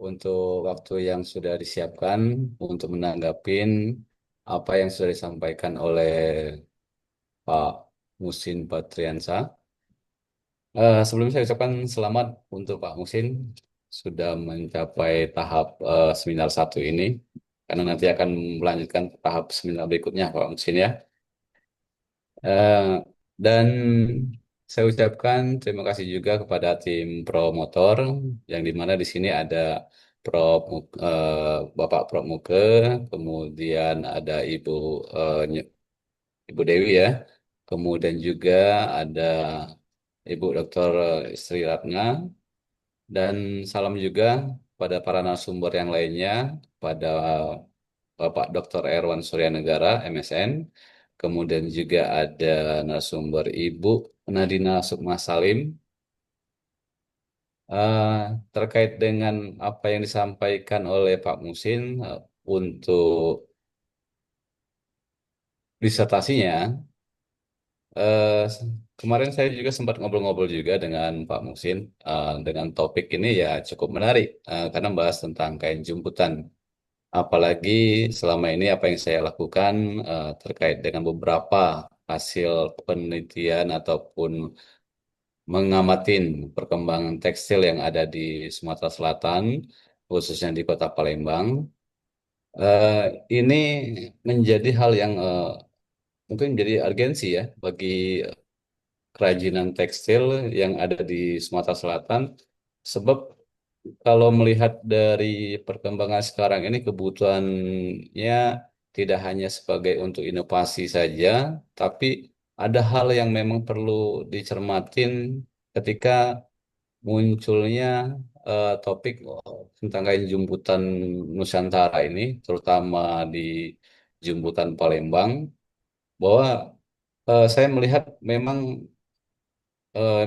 untuk waktu yang sudah disiapkan untuk menanggapin apa yang sudah disampaikan oleh Pak Musin Patriansa. Sebelumnya saya ucapkan selamat untuk Pak Musin sudah mencapai tahap seminar satu ini, karena nanti akan melanjutkan ke tahap seminar berikutnya Pak Musin ya. Eh, dan saya ucapkan terima kasih juga kepada tim promotor yang dimana di sini ada Bapak Prof Muke, kemudian ada Ibu Dewi ya, kemudian juga ada Ibu Dr. Sri Ratna, dan salam juga pada para narasumber yang lainnya, pada Bapak Dr. Erwan Suryanegara, MSN, kemudian juga ada narasumber Ibu Nadina Sukma Salim. Eh, Terkait dengan apa yang disampaikan oleh Pak Musin untuk disertasinya, eh, kemarin saya juga sempat ngobrol-ngobrol juga dengan Pak Musin dengan topik ini ya cukup menarik karena bahas tentang kain jemputan. Apalagi selama ini apa yang saya lakukan terkait dengan beberapa hasil penelitian ataupun mengamatin perkembangan tekstil yang ada di Sumatera Selatan, khususnya di Kota Palembang. Eh, ini menjadi hal yang mungkin menjadi urgensi ya bagi kerajinan tekstil yang ada di Sumatera Selatan. Sebab kalau melihat dari perkembangan sekarang ini kebutuhannya tidak hanya sebagai untuk inovasi saja, tapi ada hal yang memang perlu dicermatin ketika munculnya topik tentang kain jemputan Nusantara ini, terutama di jemputan Palembang, bahwa saya melihat memang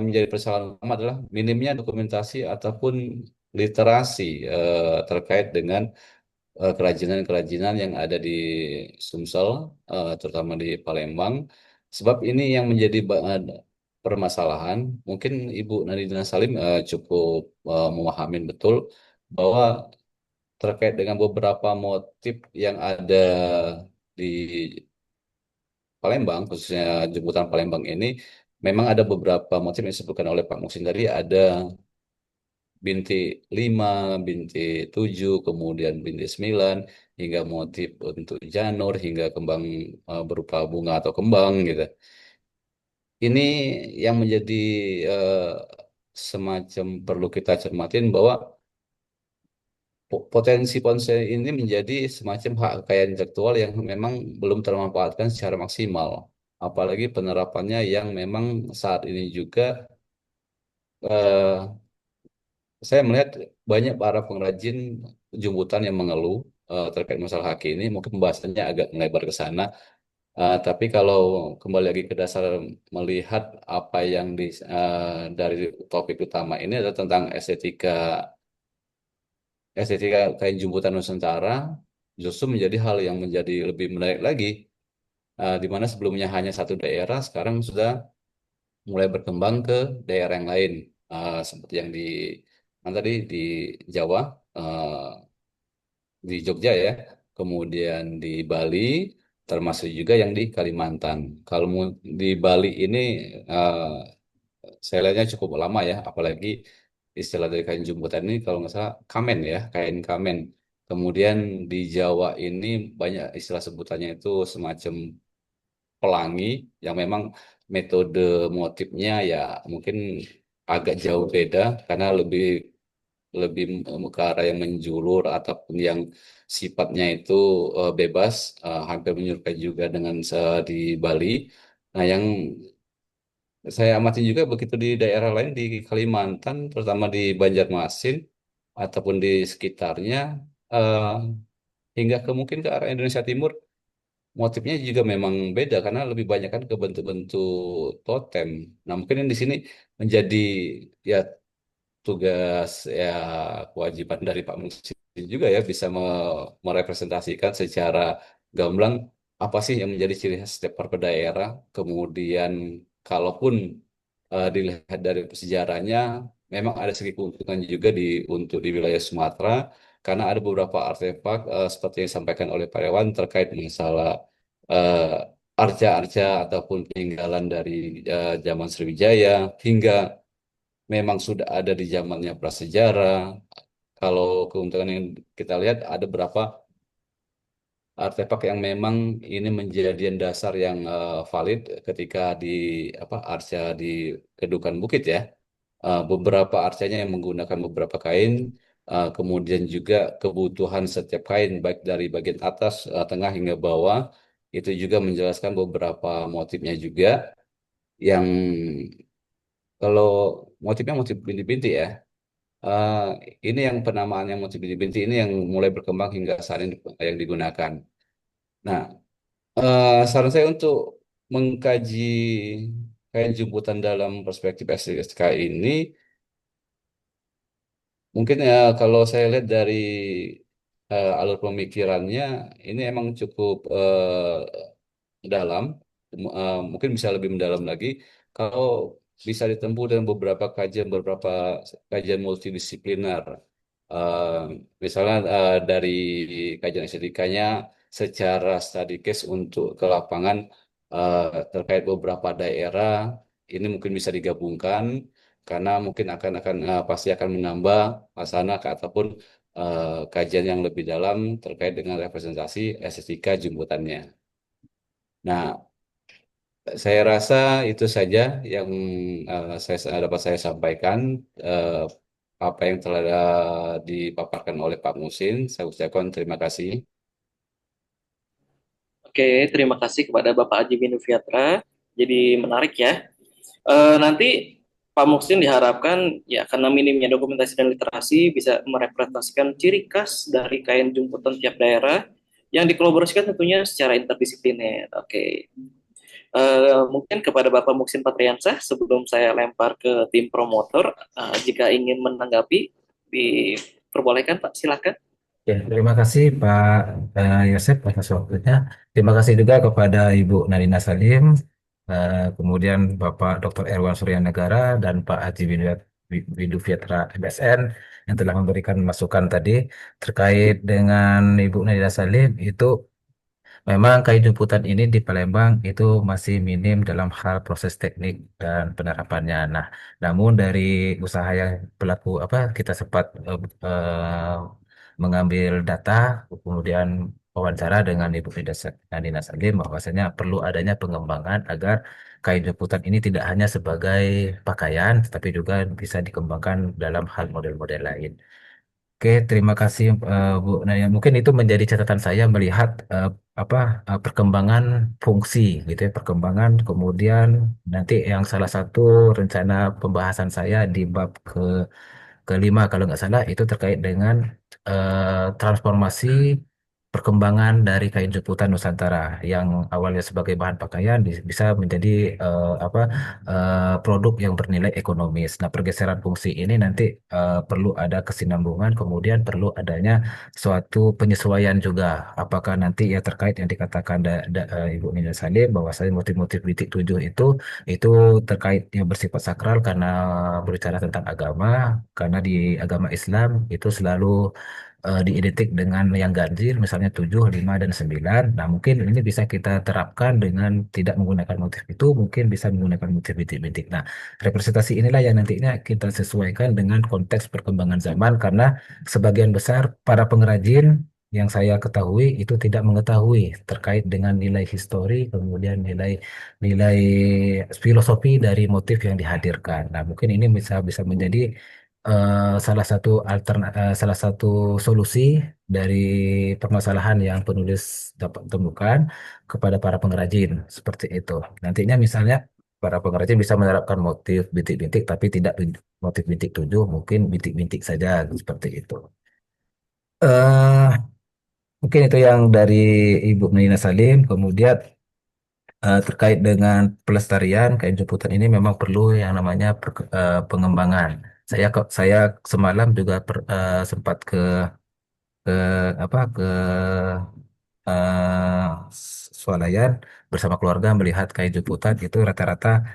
menjadi persoalan utama adalah minimnya dokumentasi ataupun literasi terkait dengan kerajinan-kerajinan yang ada di Sumsel, terutama di Palembang. Sebab ini yang menjadi permasalahan. Mungkin Ibu Nadina Salim cukup memahami betul bahwa terkait dengan beberapa motif yang ada di Palembang, khususnya jemputan Palembang ini, memang ada beberapa motif yang disebutkan oleh Pak Muhsin tadi, ada bintik 5, bintik 7, kemudian bintik 9, hingga motif untuk janur, hingga kembang berupa bunga atau kembang gitu. Ini yang menjadi eh, semacam perlu kita cermatin bahwa potensi-potensi ini menjadi semacam hak kekayaan intelektual yang memang belum termanfaatkan secara maksimal. Apalagi penerapannya yang memang saat ini juga eh, saya melihat banyak para pengrajin jemputan yang mengeluh terkait masalah hak ini. Mungkin pembahasannya agak melebar ke sana. Tapi kalau kembali lagi ke dasar melihat apa yang dari topik utama ini adalah tentang estetika kain jumputan Nusantara justru menjadi hal yang menjadi lebih menarik lagi, di mana sebelumnya hanya satu daerah, sekarang sudah mulai berkembang ke daerah yang lain. Seperti yang tadi di Jawa, di Jogja ya, kemudian di Bali, termasuk juga yang di Kalimantan. Kalau di Bali ini, eh, saya lihatnya cukup lama ya, apalagi istilah dari kain jumputan ini kalau nggak salah kamen ya, kain kamen. Kemudian di Jawa ini banyak istilah sebutannya itu semacam pelangi, yang memang metode motifnya ya mungkin agak jauh beda, karena lebih lebih ke arah yang menjulur ataupun yang sifatnya itu bebas, hampir menyerupai juga dengan di Bali. Nah, yang saya amati juga begitu di daerah lain di Kalimantan, terutama di Banjarmasin ataupun di sekitarnya, eh, hingga ke mungkin ke arah Indonesia Timur, motifnya juga memang beda karena lebih banyak kan ke bentuk-bentuk totem. Nah, mungkin yang di sini menjadi ya tugas ya kewajiban dari Pak Muhsin juga ya bisa merepresentasikan secara gamblang apa sih yang menjadi ciri khas setiap daerah. Kemudian kalaupun dilihat dari sejarahnya, memang ada segi keuntungan juga untuk di wilayah Sumatera, karena ada beberapa artefak seperti yang disampaikan oleh Pak Rewan terkait masalah arca-arca ataupun peninggalan dari zaman Sriwijaya, hingga memang sudah ada di zamannya prasejarah. Kalau keuntungan yang kita lihat, ada beberapa artefak yang memang ini menjadikan dasar yang valid ketika di arca di Kedukan Bukit ya. Beberapa arcanya yang menggunakan beberapa kain, kemudian juga kebutuhan setiap kain baik dari bagian atas, tengah hingga bawah, itu juga menjelaskan beberapa motifnya juga, yang kalau motifnya motif binti-binti ya. Eh, ini yang penamaan yang motif binti-binti ini yang mulai berkembang hingga saat ini yang digunakan. Nah, saran saya untuk mengkaji kain jemputan dalam perspektif SDSK ini, mungkin ya kalau saya lihat dari alur pemikirannya, ini emang cukup dalam. Mungkin bisa lebih mendalam lagi kalau bisa ditempuh dengan beberapa kajian multidisipliner. Eh, Misalnya dari kajian estetikanya secara study case untuk ke lapangan, eh, terkait beberapa daerah, ini mungkin bisa digabungkan karena mungkin pasti akan menambah masana ataupun kajian yang lebih dalam terkait dengan representasi estetika jemputannya. Nah, saya rasa itu saja yang dapat saya sampaikan. Eh, Apa yang telah dipaparkan oleh Pak Musin, saya ucapkan terima kasih. Oke, terima kasih kepada Bapak Aji Binu Fiatra. Jadi menarik ya. Nanti Pak Muksin diharapkan ya karena minimnya dokumentasi dan literasi bisa merepresentasikan ciri khas dari kain jumputan tiap daerah yang dikolaborasikan tentunya secara interdisipliner. Oke. Mungkin kepada Bapak Muksin Patriansah sebelum saya lempar ke tim promotor, jika ingin menanggapi diperbolehkan Pak, silakan. Ya, terima kasih Pak Yosep atas waktunya. Terima kasih juga kepada Ibu Nadina Salim, kemudian Bapak Dr. Erwan Suryanegara dan Pak Haji Windu Fitra MSN yang telah memberikan masukan tadi terkait dengan Ibu Nadina Salim. Itu memang kayu jemputan ini di Palembang itu masih minim dalam hal proses teknik dan penerapannya. Nah, namun dari usaha yang pelaku kita sempat mengambil data, kemudian wawancara dengan Ibu Nadina Salim bahwasanya perlu adanya pengembangan agar kain jemputan ini tidak hanya sebagai pakaian, tetapi juga bisa dikembangkan dalam hal model-model lain. Oke, terima kasih Bu. Nah, ya, mungkin itu menjadi catatan saya melihat perkembangan fungsi gitu ya, perkembangan kemudian nanti yang salah satu rencana pembahasan saya di bab kelima kalau nggak salah itu terkait dengan transformasi perkembangan dari kain jeputan Nusantara yang awalnya sebagai bahan pakaian bisa menjadi produk yang bernilai ekonomis. Nah, pergeseran fungsi ini nanti perlu ada kesinambungan, kemudian perlu adanya suatu penyesuaian juga. Apakah nanti ya terkait yang dikatakan Ibu Nina Salim bahwa saya motif-motif bitik tujuh itu terkait yang bersifat sakral karena berbicara tentang agama, karena di agama Islam itu selalu diidentik dengan yang ganjil, misalnya 7, 5, dan 9. Nah, mungkin ini bisa kita terapkan dengan tidak menggunakan motif itu, mungkin bisa menggunakan motif bintik-bintik. Nah, representasi inilah yang nantinya kita sesuaikan dengan konteks perkembangan zaman, karena sebagian besar para pengrajin yang saya ketahui itu tidak mengetahui terkait dengan nilai histori, kemudian nilai filosofi dari motif yang dihadirkan. Nah, mungkin ini bisa bisa menjadi salah satu solusi dari permasalahan yang penulis dapat temukan kepada para pengrajin seperti itu. Nantinya misalnya para pengrajin bisa menerapkan motif bintik-bintik tapi tidak motif bintik tujuh, mungkin bintik-bintik saja seperti itu. eh Mungkin itu yang dari Ibu Nina Salim. Kemudian terkait dengan pelestarian kain jeputan ini memang perlu yang namanya pengembangan. Saya semalam juga sempat ke ke swalayan bersama keluarga melihat kain jeputan itu rata-rata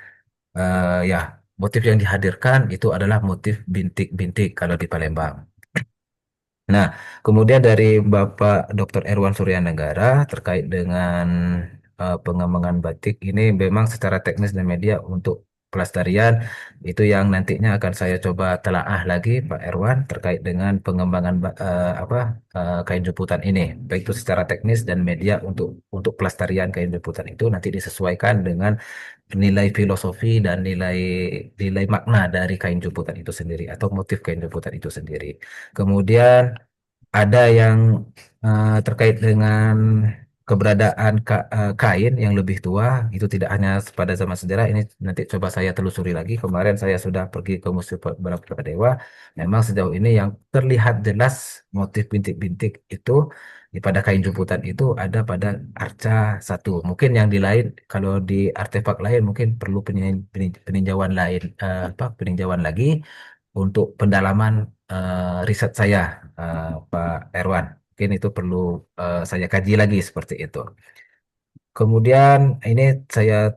ya motif yang dihadirkan itu adalah motif bintik-bintik kalau di Palembang. Nah, kemudian dari Bapak Dr. Erwan Suryanegara terkait dengan pengembangan batik ini memang secara teknis dan media untuk pelestarian itu yang nantinya akan saya coba telaah lagi Pak Erwan terkait dengan pengembangan kain jeputan ini, baik itu secara teknis dan media untuk pelestarian kain jeputan itu nanti disesuaikan dengan nilai filosofi dan nilai nilai makna dari kain jeputan itu sendiri atau motif kain jeputan itu sendiri. Kemudian ada yang terkait dengan keberadaan kain yang lebih tua, itu tidak hanya pada zaman sejarah, ini nanti coba saya telusuri lagi. Kemarin saya sudah pergi ke Museum Beberapa Dewa, memang sejauh ini yang terlihat jelas motif bintik-bintik itu pada kain jemputan itu ada pada arca satu. Mungkin yang di lain, kalau di artefak lain mungkin perlu peninjauan lain, peninjauan lagi untuk pendalaman riset saya, Pak Erwan. Mungkin itu perlu saya kaji lagi seperti itu. Kemudian ini saya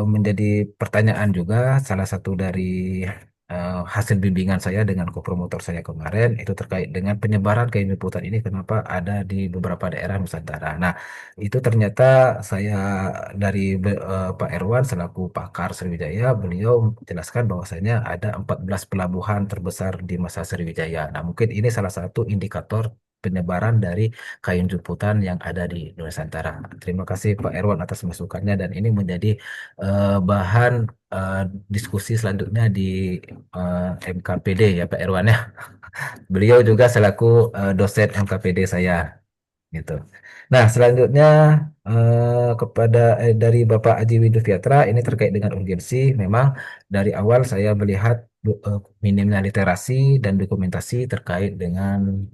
menjadi pertanyaan juga salah satu dari hasil bimbingan saya dengan kopromotor saya kemarin itu terkait dengan penyebaran kain liputan ini kenapa ada di beberapa daerah Nusantara. Nah, itu ternyata saya dari Pak Erwan selaku pakar Sriwijaya, beliau menjelaskan bahwasanya ada 14 pelabuhan terbesar di masa Sriwijaya. Nah, mungkin ini salah satu indikator penyebaran dari kain jemputan yang ada di Nusantara. Terima kasih Pak Erwan atas masukannya dan ini menjadi bahan eh, diskusi selanjutnya di MKPD ya Pak Erwan ya. Beliau juga selaku dosen MKPD saya gitu. Nah, selanjutnya dari Bapak Aji Widufiatra ini terkait dengan urgensi. Memang dari awal saya melihat minimnya literasi dan dokumentasi terkait dengan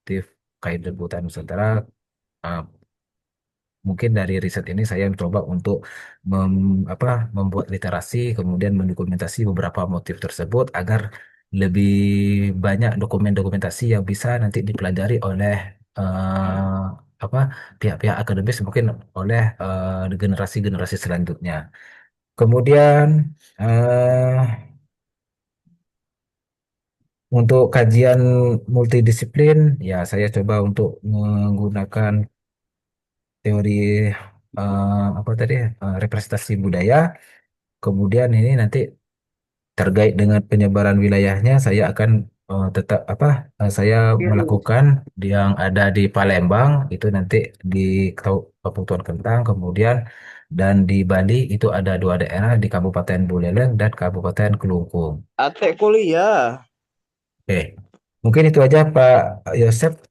aktif kain rebutan Nusantara. Eh, Mungkin dari riset ini saya mencoba untuk membuat literasi, kemudian mendokumentasi beberapa motif tersebut agar lebih banyak dokumen-dokumentasi yang bisa nanti dipelajari oleh eh, apa pihak-pihak akademis, mungkin oleh generasi-generasi selanjutnya. Kemudian eh, untuk kajian multidisiplin, ya saya coba untuk menggunakan teori apa tadi representasi budaya. Kemudian ini nanti terkait dengan penyebaran wilayahnya, saya akan tetap saya melakukan yang ada di Palembang itu nanti di Kabupaten Kentang, kemudian dan di Bali itu ada dua daerah di Kabupaten Buleleng dan Kabupaten Kelungkung. Atek kuliah. Oke, mungkin itu aja Pak Yosep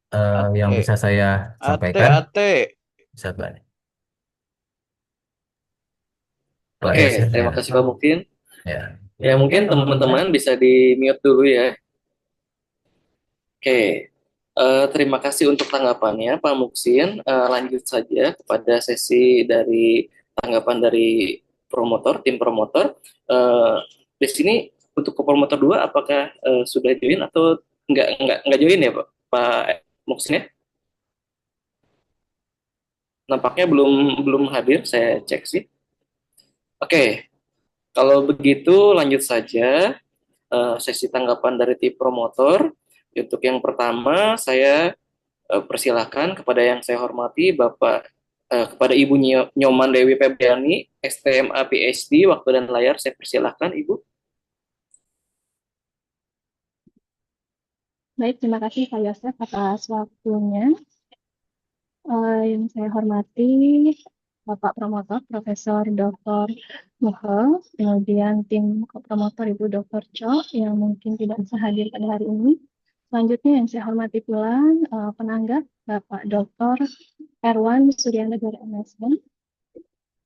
yang Atek. bisa saya Atek, sampaikan. atek. Sabar, Pak Oke, Yosep. terima kasih Pak Mungkin. Ya. Ya, mungkin teman-teman bisa di mute dulu ya. Oke, Terima kasih untuk tanggapannya, Pak Muksin. Lanjut saja kepada sesi dari tanggapan dari promotor, tim promotor. Eh, di sini untuk ke promotor 2, apakah sudah join atau nggak join ya, Pak Muksin ya? Nampaknya belum belum hadir, saya cek sih. Oke, kalau begitu lanjut saja sesi tanggapan dari tim promotor. Untuk yang pertama, saya persilahkan kepada yang saya hormati kepada Ibu Nyoman Dewi Febriani, STMA PhD, waktu dan layar saya persilahkan Ibu. Baik, terima kasih Pak Yosef atas waktunya. Yang saya hormati Bapak Promotor Profesor Dr. Muhe, kemudian tim promotor Ibu Dr. Cho yang mungkin tidak bisa hadir pada hari ini. Selanjutnya yang saya hormati pula penanggap Bapak Dr. Erwan Suryanegara MSN,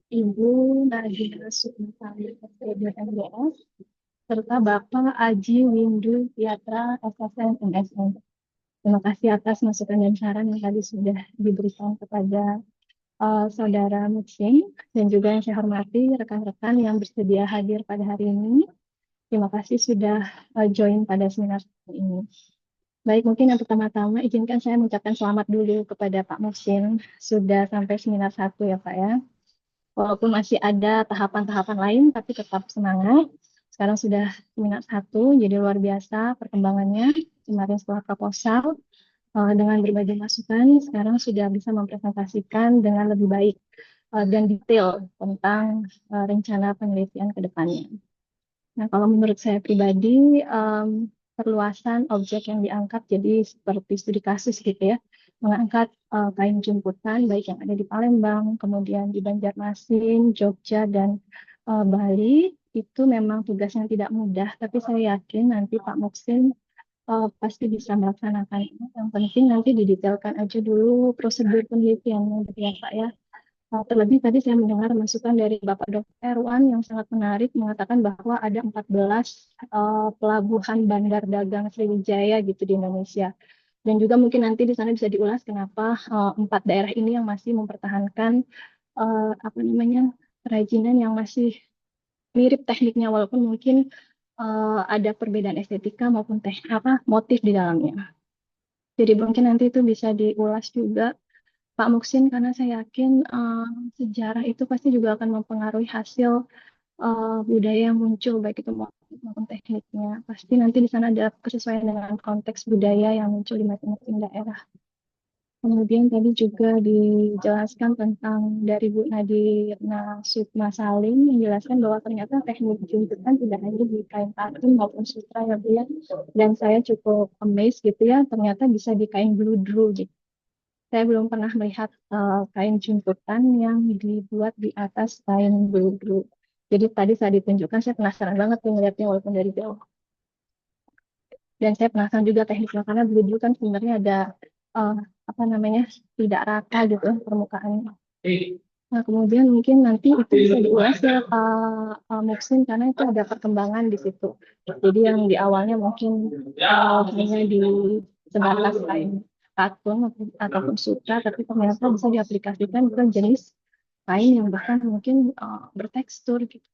Ibu Nadira Sukmasari SPD MDS, serta Bapak Aji Windu Yatra SSN MSN. Terima kasih atas masukan dan saran yang tadi sudah diberikan kepada Saudara Muksin, dan juga yang saya hormati rekan-rekan yang bersedia hadir pada hari ini. Terima kasih sudah join pada seminar ini. Baik, mungkin yang pertama-tama izinkan saya mengucapkan selamat dulu kepada Pak Muksin, sudah sampai seminar 1 ya Pak ya. Walaupun masih ada tahapan-tahapan lain, tapi tetap semangat. Sekarang sudah seminar 1, jadi luar biasa perkembangannya. Kemarin setelah proposal, dengan berbagai masukan, sekarang sudah bisa mempresentasikan dengan lebih baik dan detail tentang rencana penelitian ke depannya. Nah, kalau menurut saya pribadi, perluasan objek yang diangkat jadi seperti studi kasus gitu ya, mengangkat kain jemputan baik yang ada di Palembang, kemudian di Banjarmasin, Jogja, dan Bali, itu memang tugas yang tidak mudah, tapi saya yakin nanti Pak Muksin pasti bisa melaksanakan. Yang penting nanti didetailkan aja dulu prosedur penelitiannya gitu ya Pak ya. Terlebih tadi saya mendengar masukan dari Bapak Dr. Erwan yang sangat menarik mengatakan bahwa ada 14 pelabuhan bandar dagang Sriwijaya gitu di Indonesia. Dan juga mungkin nanti di sana bisa diulas kenapa 4 daerah ini yang masih mempertahankan apa namanya kerajinan yang masih mirip tekniknya walaupun mungkin ada perbedaan estetika maupun motif di dalamnya. Jadi mungkin nanti itu bisa diulas juga Pak Muksin karena saya yakin sejarah itu pasti juga akan mempengaruhi hasil budaya yang muncul baik itu motif maupun tekniknya. Pasti nanti di sana ada kesesuaian dengan konteks budaya yang muncul di masing-masing daerah. Kemudian tadi juga dijelaskan tentang dari Bu Nadirna Sukma Salim menjelaskan bahwa ternyata teknik jemputan tidak hanya di kain katun maupun sutra ya Bu ya. Dan saya cukup amazed gitu ya, ternyata bisa di kain bludru gitu. Saya belum pernah melihat kain jemputan yang dibuat di atas kain bludru. Jadi tadi saya ditunjukkan, saya penasaran banget tuh melihatnya walaupun dari jauh. Dan saya penasaran juga tekniknya karena bludru kan sebenarnya ada uh, apa namanya tidak rata gitu permukaannya. Nah, kemudian mungkin nanti itu bisa diulas ya Pak Muksin karena itu ada perkembangan di situ. Jadi yang di awalnya mungkin hanya di sebatas kain katun ataupun sutra, tapi ternyata bisa diaplikasikan ke jenis kain yang bahkan mungkin bertekstur gitu.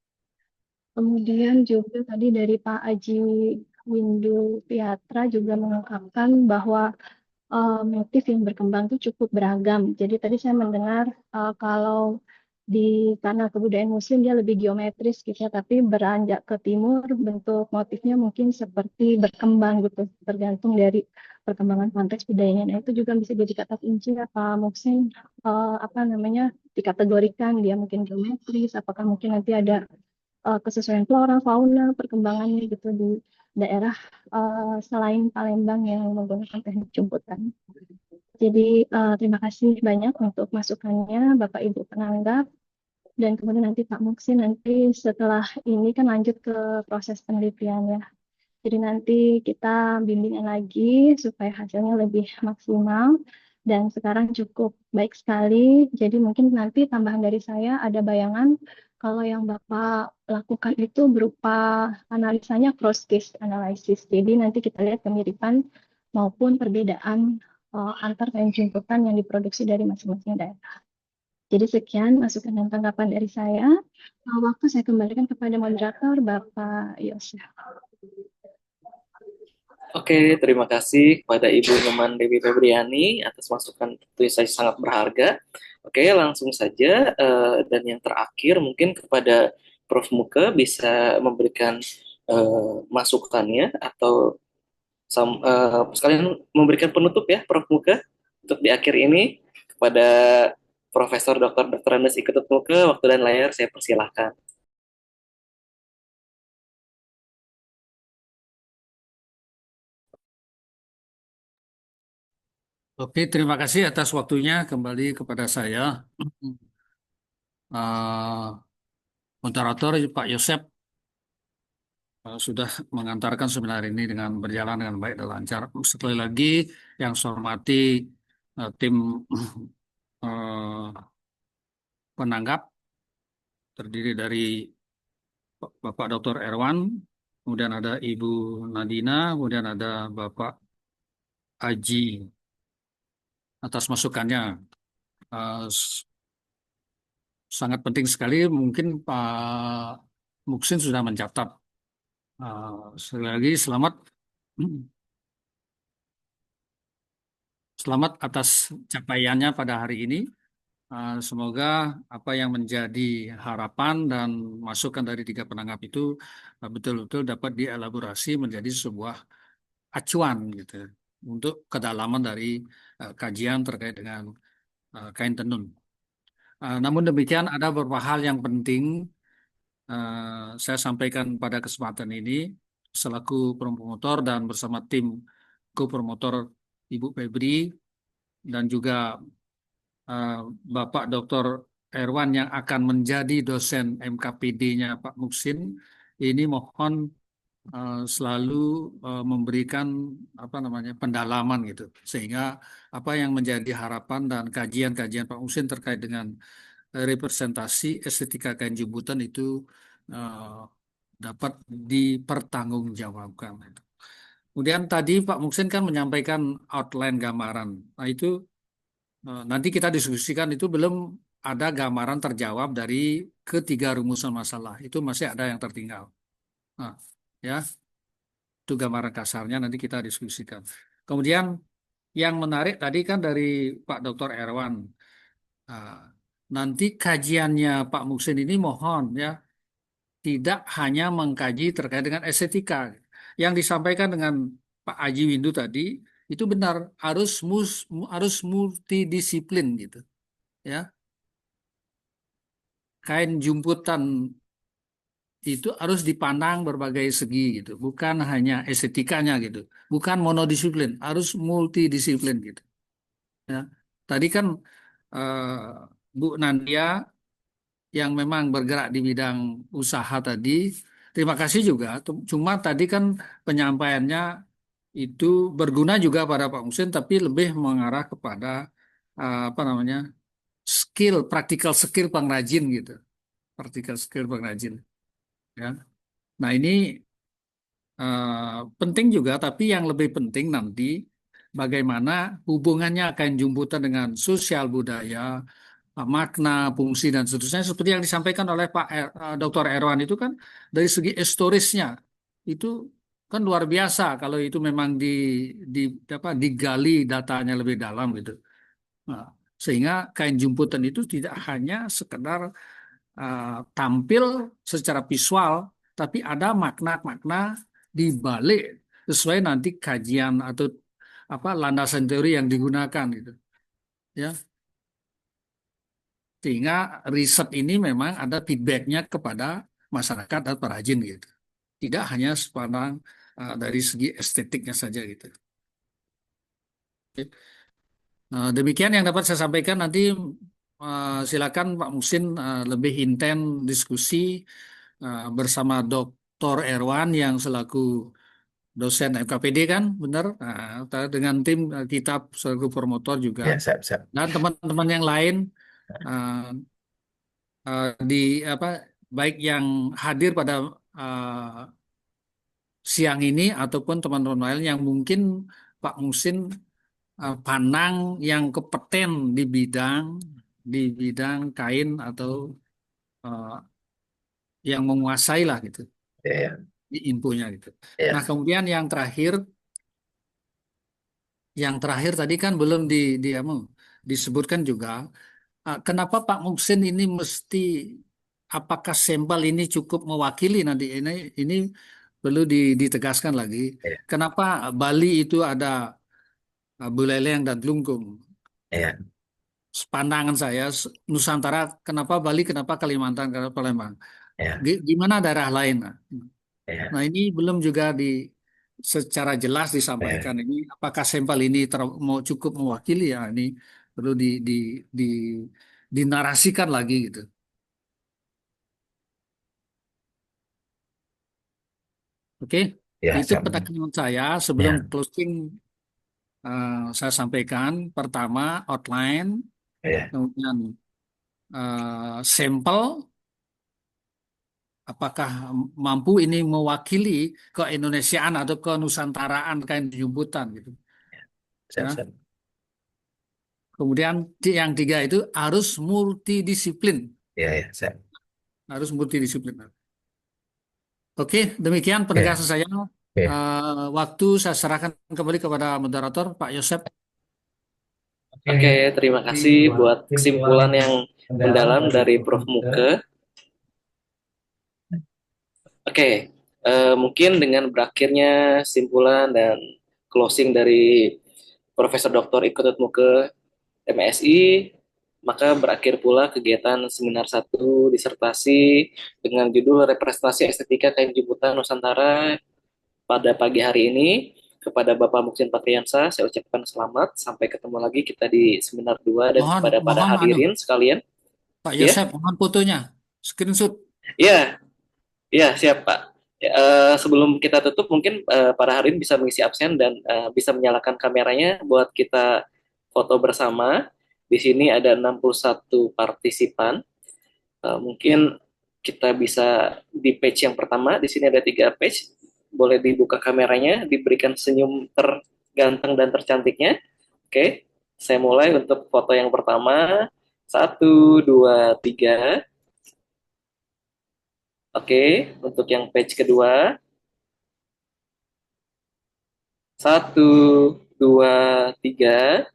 Kemudian juga tadi dari Pak Aji Windu Piatra juga mengungkapkan bahwa motif yang berkembang itu cukup beragam. Jadi tadi saya mendengar kalau karena kebudayaan Muslim dia lebih geometris gitu ya, tapi beranjak ke timur bentuk motifnya mungkin seperti berkembang gitu, tergantung dari perkembangan konteks budayanya. Nah itu juga bisa jadi kata kunci ya Pak Muksin, apa namanya dikategorikan dia mungkin geometris, apakah mungkin nanti ada kesesuaian flora, fauna, perkembangannya gitu di daerah selain Palembang yang menggunakan teknik jemputan. Jadi terima kasih banyak untuk masukannya Bapak Ibu penanggap dan kemudian nanti Pak Muksin nanti setelah ini kan lanjut ke proses penelitian ya. Jadi nanti kita bimbingan lagi supaya hasilnya lebih maksimal dan sekarang cukup baik sekali. Jadi mungkin nanti tambahan dari saya ada bayangan kalau yang Bapak lakukan itu berupa analisanya cross case analysis. Jadi nanti kita lihat kemiripan maupun perbedaan antar kain jumputan yang diproduksi dari masing-masing daerah. Jadi sekian masukan dan tanggapan dari saya. Waktu saya kembalikan kepada moderator Bapak Yosef. Oke, terima kasih kepada Ibu Nyoman Dewi Febriani atas masukan tentu saja sangat berharga. Oke, langsung saja dan yang terakhir mungkin kepada Prof. Muke bisa memberikan masukannya atau sekalian memberikan penutup ya Prof. Muke untuk di akhir ini kepada Profesor Dr. Andes Ketut Muke, waktu dan layar saya persilahkan. Oke, terima kasih atas waktunya kembali kepada saya. Moderator Pak Yosep sudah mengantarkan seminar ini dengan berjalan dengan baik dan lancar. Sekali lagi yang saya hormati tim eh, penanggap terdiri dari Bapak Dr. Erwan, kemudian ada Ibu Nadina, kemudian ada Bapak Aji atas masukannya. Eh, Sangat penting sekali, mungkin Pak Muksin sudah mencatat. Sekali lagi selamat selamat atas capaiannya pada hari ini. Semoga apa yang menjadi harapan dan masukan dari tiga penanggap itu betul-betul dapat dielaborasi menjadi sebuah acuan gitu untuk kedalaman dari kajian terkait dengan kain tenun. Namun demikian ada beberapa hal yang penting saya sampaikan pada kesempatan ini selaku promotor dan bersama tim co-promotor Ibu Febri dan juga eh, Bapak Dr. Erwan yang akan menjadi dosen MKPD-nya Pak Muksin. Ini mohon selalu memberikan apa namanya pendalaman gitu sehingga apa yang menjadi harapan dan kajian-kajian Pak Muksin terkait dengan representasi estetika kain jemputan itu eh, dapat dipertanggungjawabkan. Kemudian tadi Pak Muksin kan menyampaikan outline gambaran. Nah itu nanti kita diskusikan itu belum ada gambaran terjawab dari ketiga rumusan masalah. Itu masih ada yang tertinggal. Nah, ya, itu gambaran kasarnya nanti kita diskusikan. Kemudian yang menarik tadi kan dari Pak Dr. Erwan. Nah, nanti kajiannya Pak Muksin ini mohon ya tidak hanya mengkaji terkait dengan estetika. Yang disampaikan dengan Pak Aji Windu tadi itu benar harus multidisiplin gitu ya. Kain jumputan itu harus dipandang berbagai segi gitu, bukan hanya estetikanya gitu, bukan monodisiplin, harus multidisiplin gitu. Ya, tadi kan eh, Bu Nandia yang memang bergerak di bidang usaha tadi, terima kasih juga. Cuma tadi kan penyampaiannya itu berguna juga pada Pak Musin, tapi lebih mengarah kepada apa namanya practical skill pengrajin gitu, practical skill pengrajin. Ya. Nah ini penting juga, tapi yang lebih penting nanti bagaimana hubungannya kain jumputan dengan sosial budaya, makna, fungsi dan seterusnya seperti yang disampaikan oleh Dr. Erwan itu kan dari segi historisnya itu kan luar biasa kalau itu memang di apa digali datanya lebih dalam gitu. Nah, sehingga kain jumputan itu tidak hanya sekedar tampil secara visual, tapi ada makna-makna di balik sesuai nanti kajian atau apa landasan teori yang digunakan gitu. Ya, sehingga riset ini memang ada feedbacknya kepada masyarakat dan perajin gitu. Tidak hanya sepandang dari segi estetiknya saja gitu. Oke. Demikian yang dapat saya sampaikan nanti silakan Pak Musin lebih intens diskusi bersama Dr. Erwan yang selaku dosen FKPD kan, benar? Dengan tim kita selaku promotor juga Ya, siap, siap. dan teman-teman yang lain uh, di apa baik yang hadir pada uh, siang ini ataupun teman-teman lain yang mungkin Pak Musin pandang yang kompeten di bidang kain atau eh, yang menguasai lah gitu Ya, di infonya gitu. Nah, ya, kemudian yang terakhir tadi kan belum disebutkan juga kenapa Pak Muksin ini mesti apakah sampel ini cukup mewakili nanti ini perlu ditegaskan lagi. ya, Kenapa Bali itu ada Buleleng dan Telungkung? ya, Pandangan saya Nusantara kenapa Bali, kenapa Kalimantan, kenapa Palembang? ya, Gimana daerah lain? ya, Nah, ini belum juga secara jelas ya, disampaikan ini apakah sampel ini mau cukup mewakili ya ini perlu di dinarasikan lagi gitu. Oke, ya, itu siap. penekanan saya sebelum Ya, closing saya sampaikan pertama outline, ya, kemudian sampel apakah mampu ini mewakili keindonesiaan atau kenusantaraan kain jumbutan gitu. siap, Ya. siap. Kemudian yang tiga itu harus multidisiplin, Ya, ya, siap. harus multidisiplin. Oke, demikian Oke, penegasan saya. oke. Waktu saya serahkan kembali kepada moderator Pak Yosep. Oke, terima kasih buat kesimpulan yang mendalam dari Prof. Muke. Oke, mungkin dengan berakhirnya simpulan dan closing dari Profesor Dr. Ikutut Muke MSI, maka berakhir pula kegiatan seminar 1 disertasi dengan judul Representasi Estetika Kain Jemputan Nusantara pada pagi hari ini. Kepada Bapak Muksin Patriansa, saya ucapkan selamat. Sampai ketemu lagi kita di seminar 2 dan Mohon, kepada para mohon hadirin sekalian. Pak Ya, Yosep, mohon fotonya, screenshot. ya, ya, siap Pak. Ya, sebelum kita tutup, mungkin para hadirin bisa mengisi absen dan bisa menyalakan kameranya buat kita foto bersama. Di sini ada 61 partisipan. Mungkin kita bisa di page yang pertama. Di sini ada 3 page. Boleh dibuka kameranya, diberikan senyum terganteng dan tercantiknya. Oke, saya mulai untuk foto yang pertama. 1, 2, 3. Oke, untuk yang page kedua. 1, 2, 3.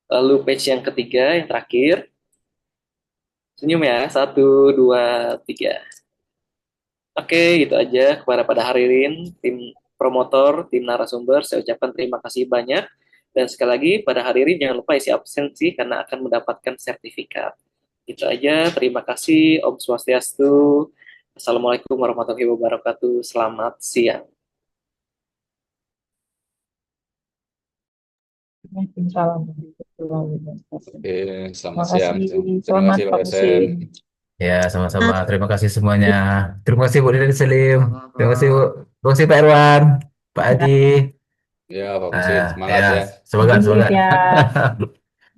Lalu page yang ketiga, yang terakhir. Senyum ya. 1, 2, 3. Oke, itu aja kepada pada hadirin, tim promotor, tim narasumber. Saya ucapkan terima kasih banyak. Dan sekali lagi, pada hadirin jangan lupa isi absensi karena akan mendapatkan sertifikat. Itu aja. Terima kasih. Om Swastiastu. Assalamualaikum warahmatullahi wabarakatuh. Selamat siang. Waalaikumsalam. Oke, selamat Terima siang. kasih. Terima Selamat kasih Pak Pak dosen. Musin. Ya, sama-sama. Terima kasih semuanya. Terima kasih Bu Dini Selim. Terima kasih Bu. Sama-sama. Terima kasih Pak Irwan, Pak Adi. Ya, Pak Musin, Ah, semangat ya, ya. semoga, Jadi semoga. ya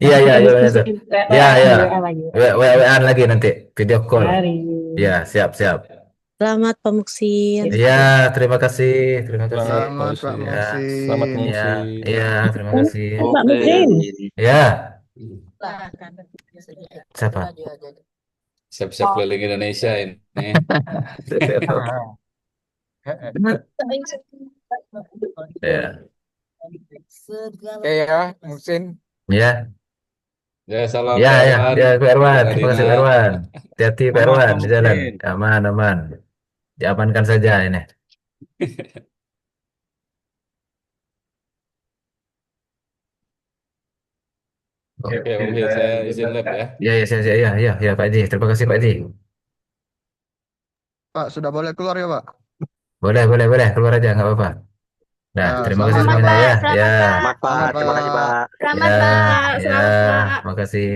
Iya, nanti iya, kita iya, diskusi itu. Ya, WA ya. lagi, WA lagi. WA-an lagi nanti, video call. Mari. Ya, siap, siap. Selamat Pak Muksin. Iya, terima kasih, terima kasih. Selamat Pak Ya, Muksin. ya, iya, terima kasih. Pak Muksin. Ya, Silakan. siapa? Siap-siap keliling Indonesia ini. Ya, Oke ya, Musin. ya, Ya, salam ya, Pak ya, Erwan, ya, Pak Irwan. Kak Terima Dina. kasih Pak Irwan. Hati-hati Pak Aman, Irwan Pak di jalan. Muksin. Aman, aman. Diamankan saja ini. Oke, Pak Musin, saya izin lab ya. Ya, ya, ya, ya, ya, ya, Pak Edi. Terima kasih Pak Edi. Pak, sudah boleh keluar ya Pak? Boleh, boleh, boleh. Keluar aja, nggak apa-apa. Nah, Ya, terima selamat kasih ya semuanya Pak. ya. Ya, Selamat Pak, Selamat terima kasih Pak. Pak. Selamat ya, Pak. ya. Selamat Pak. Terima kasih.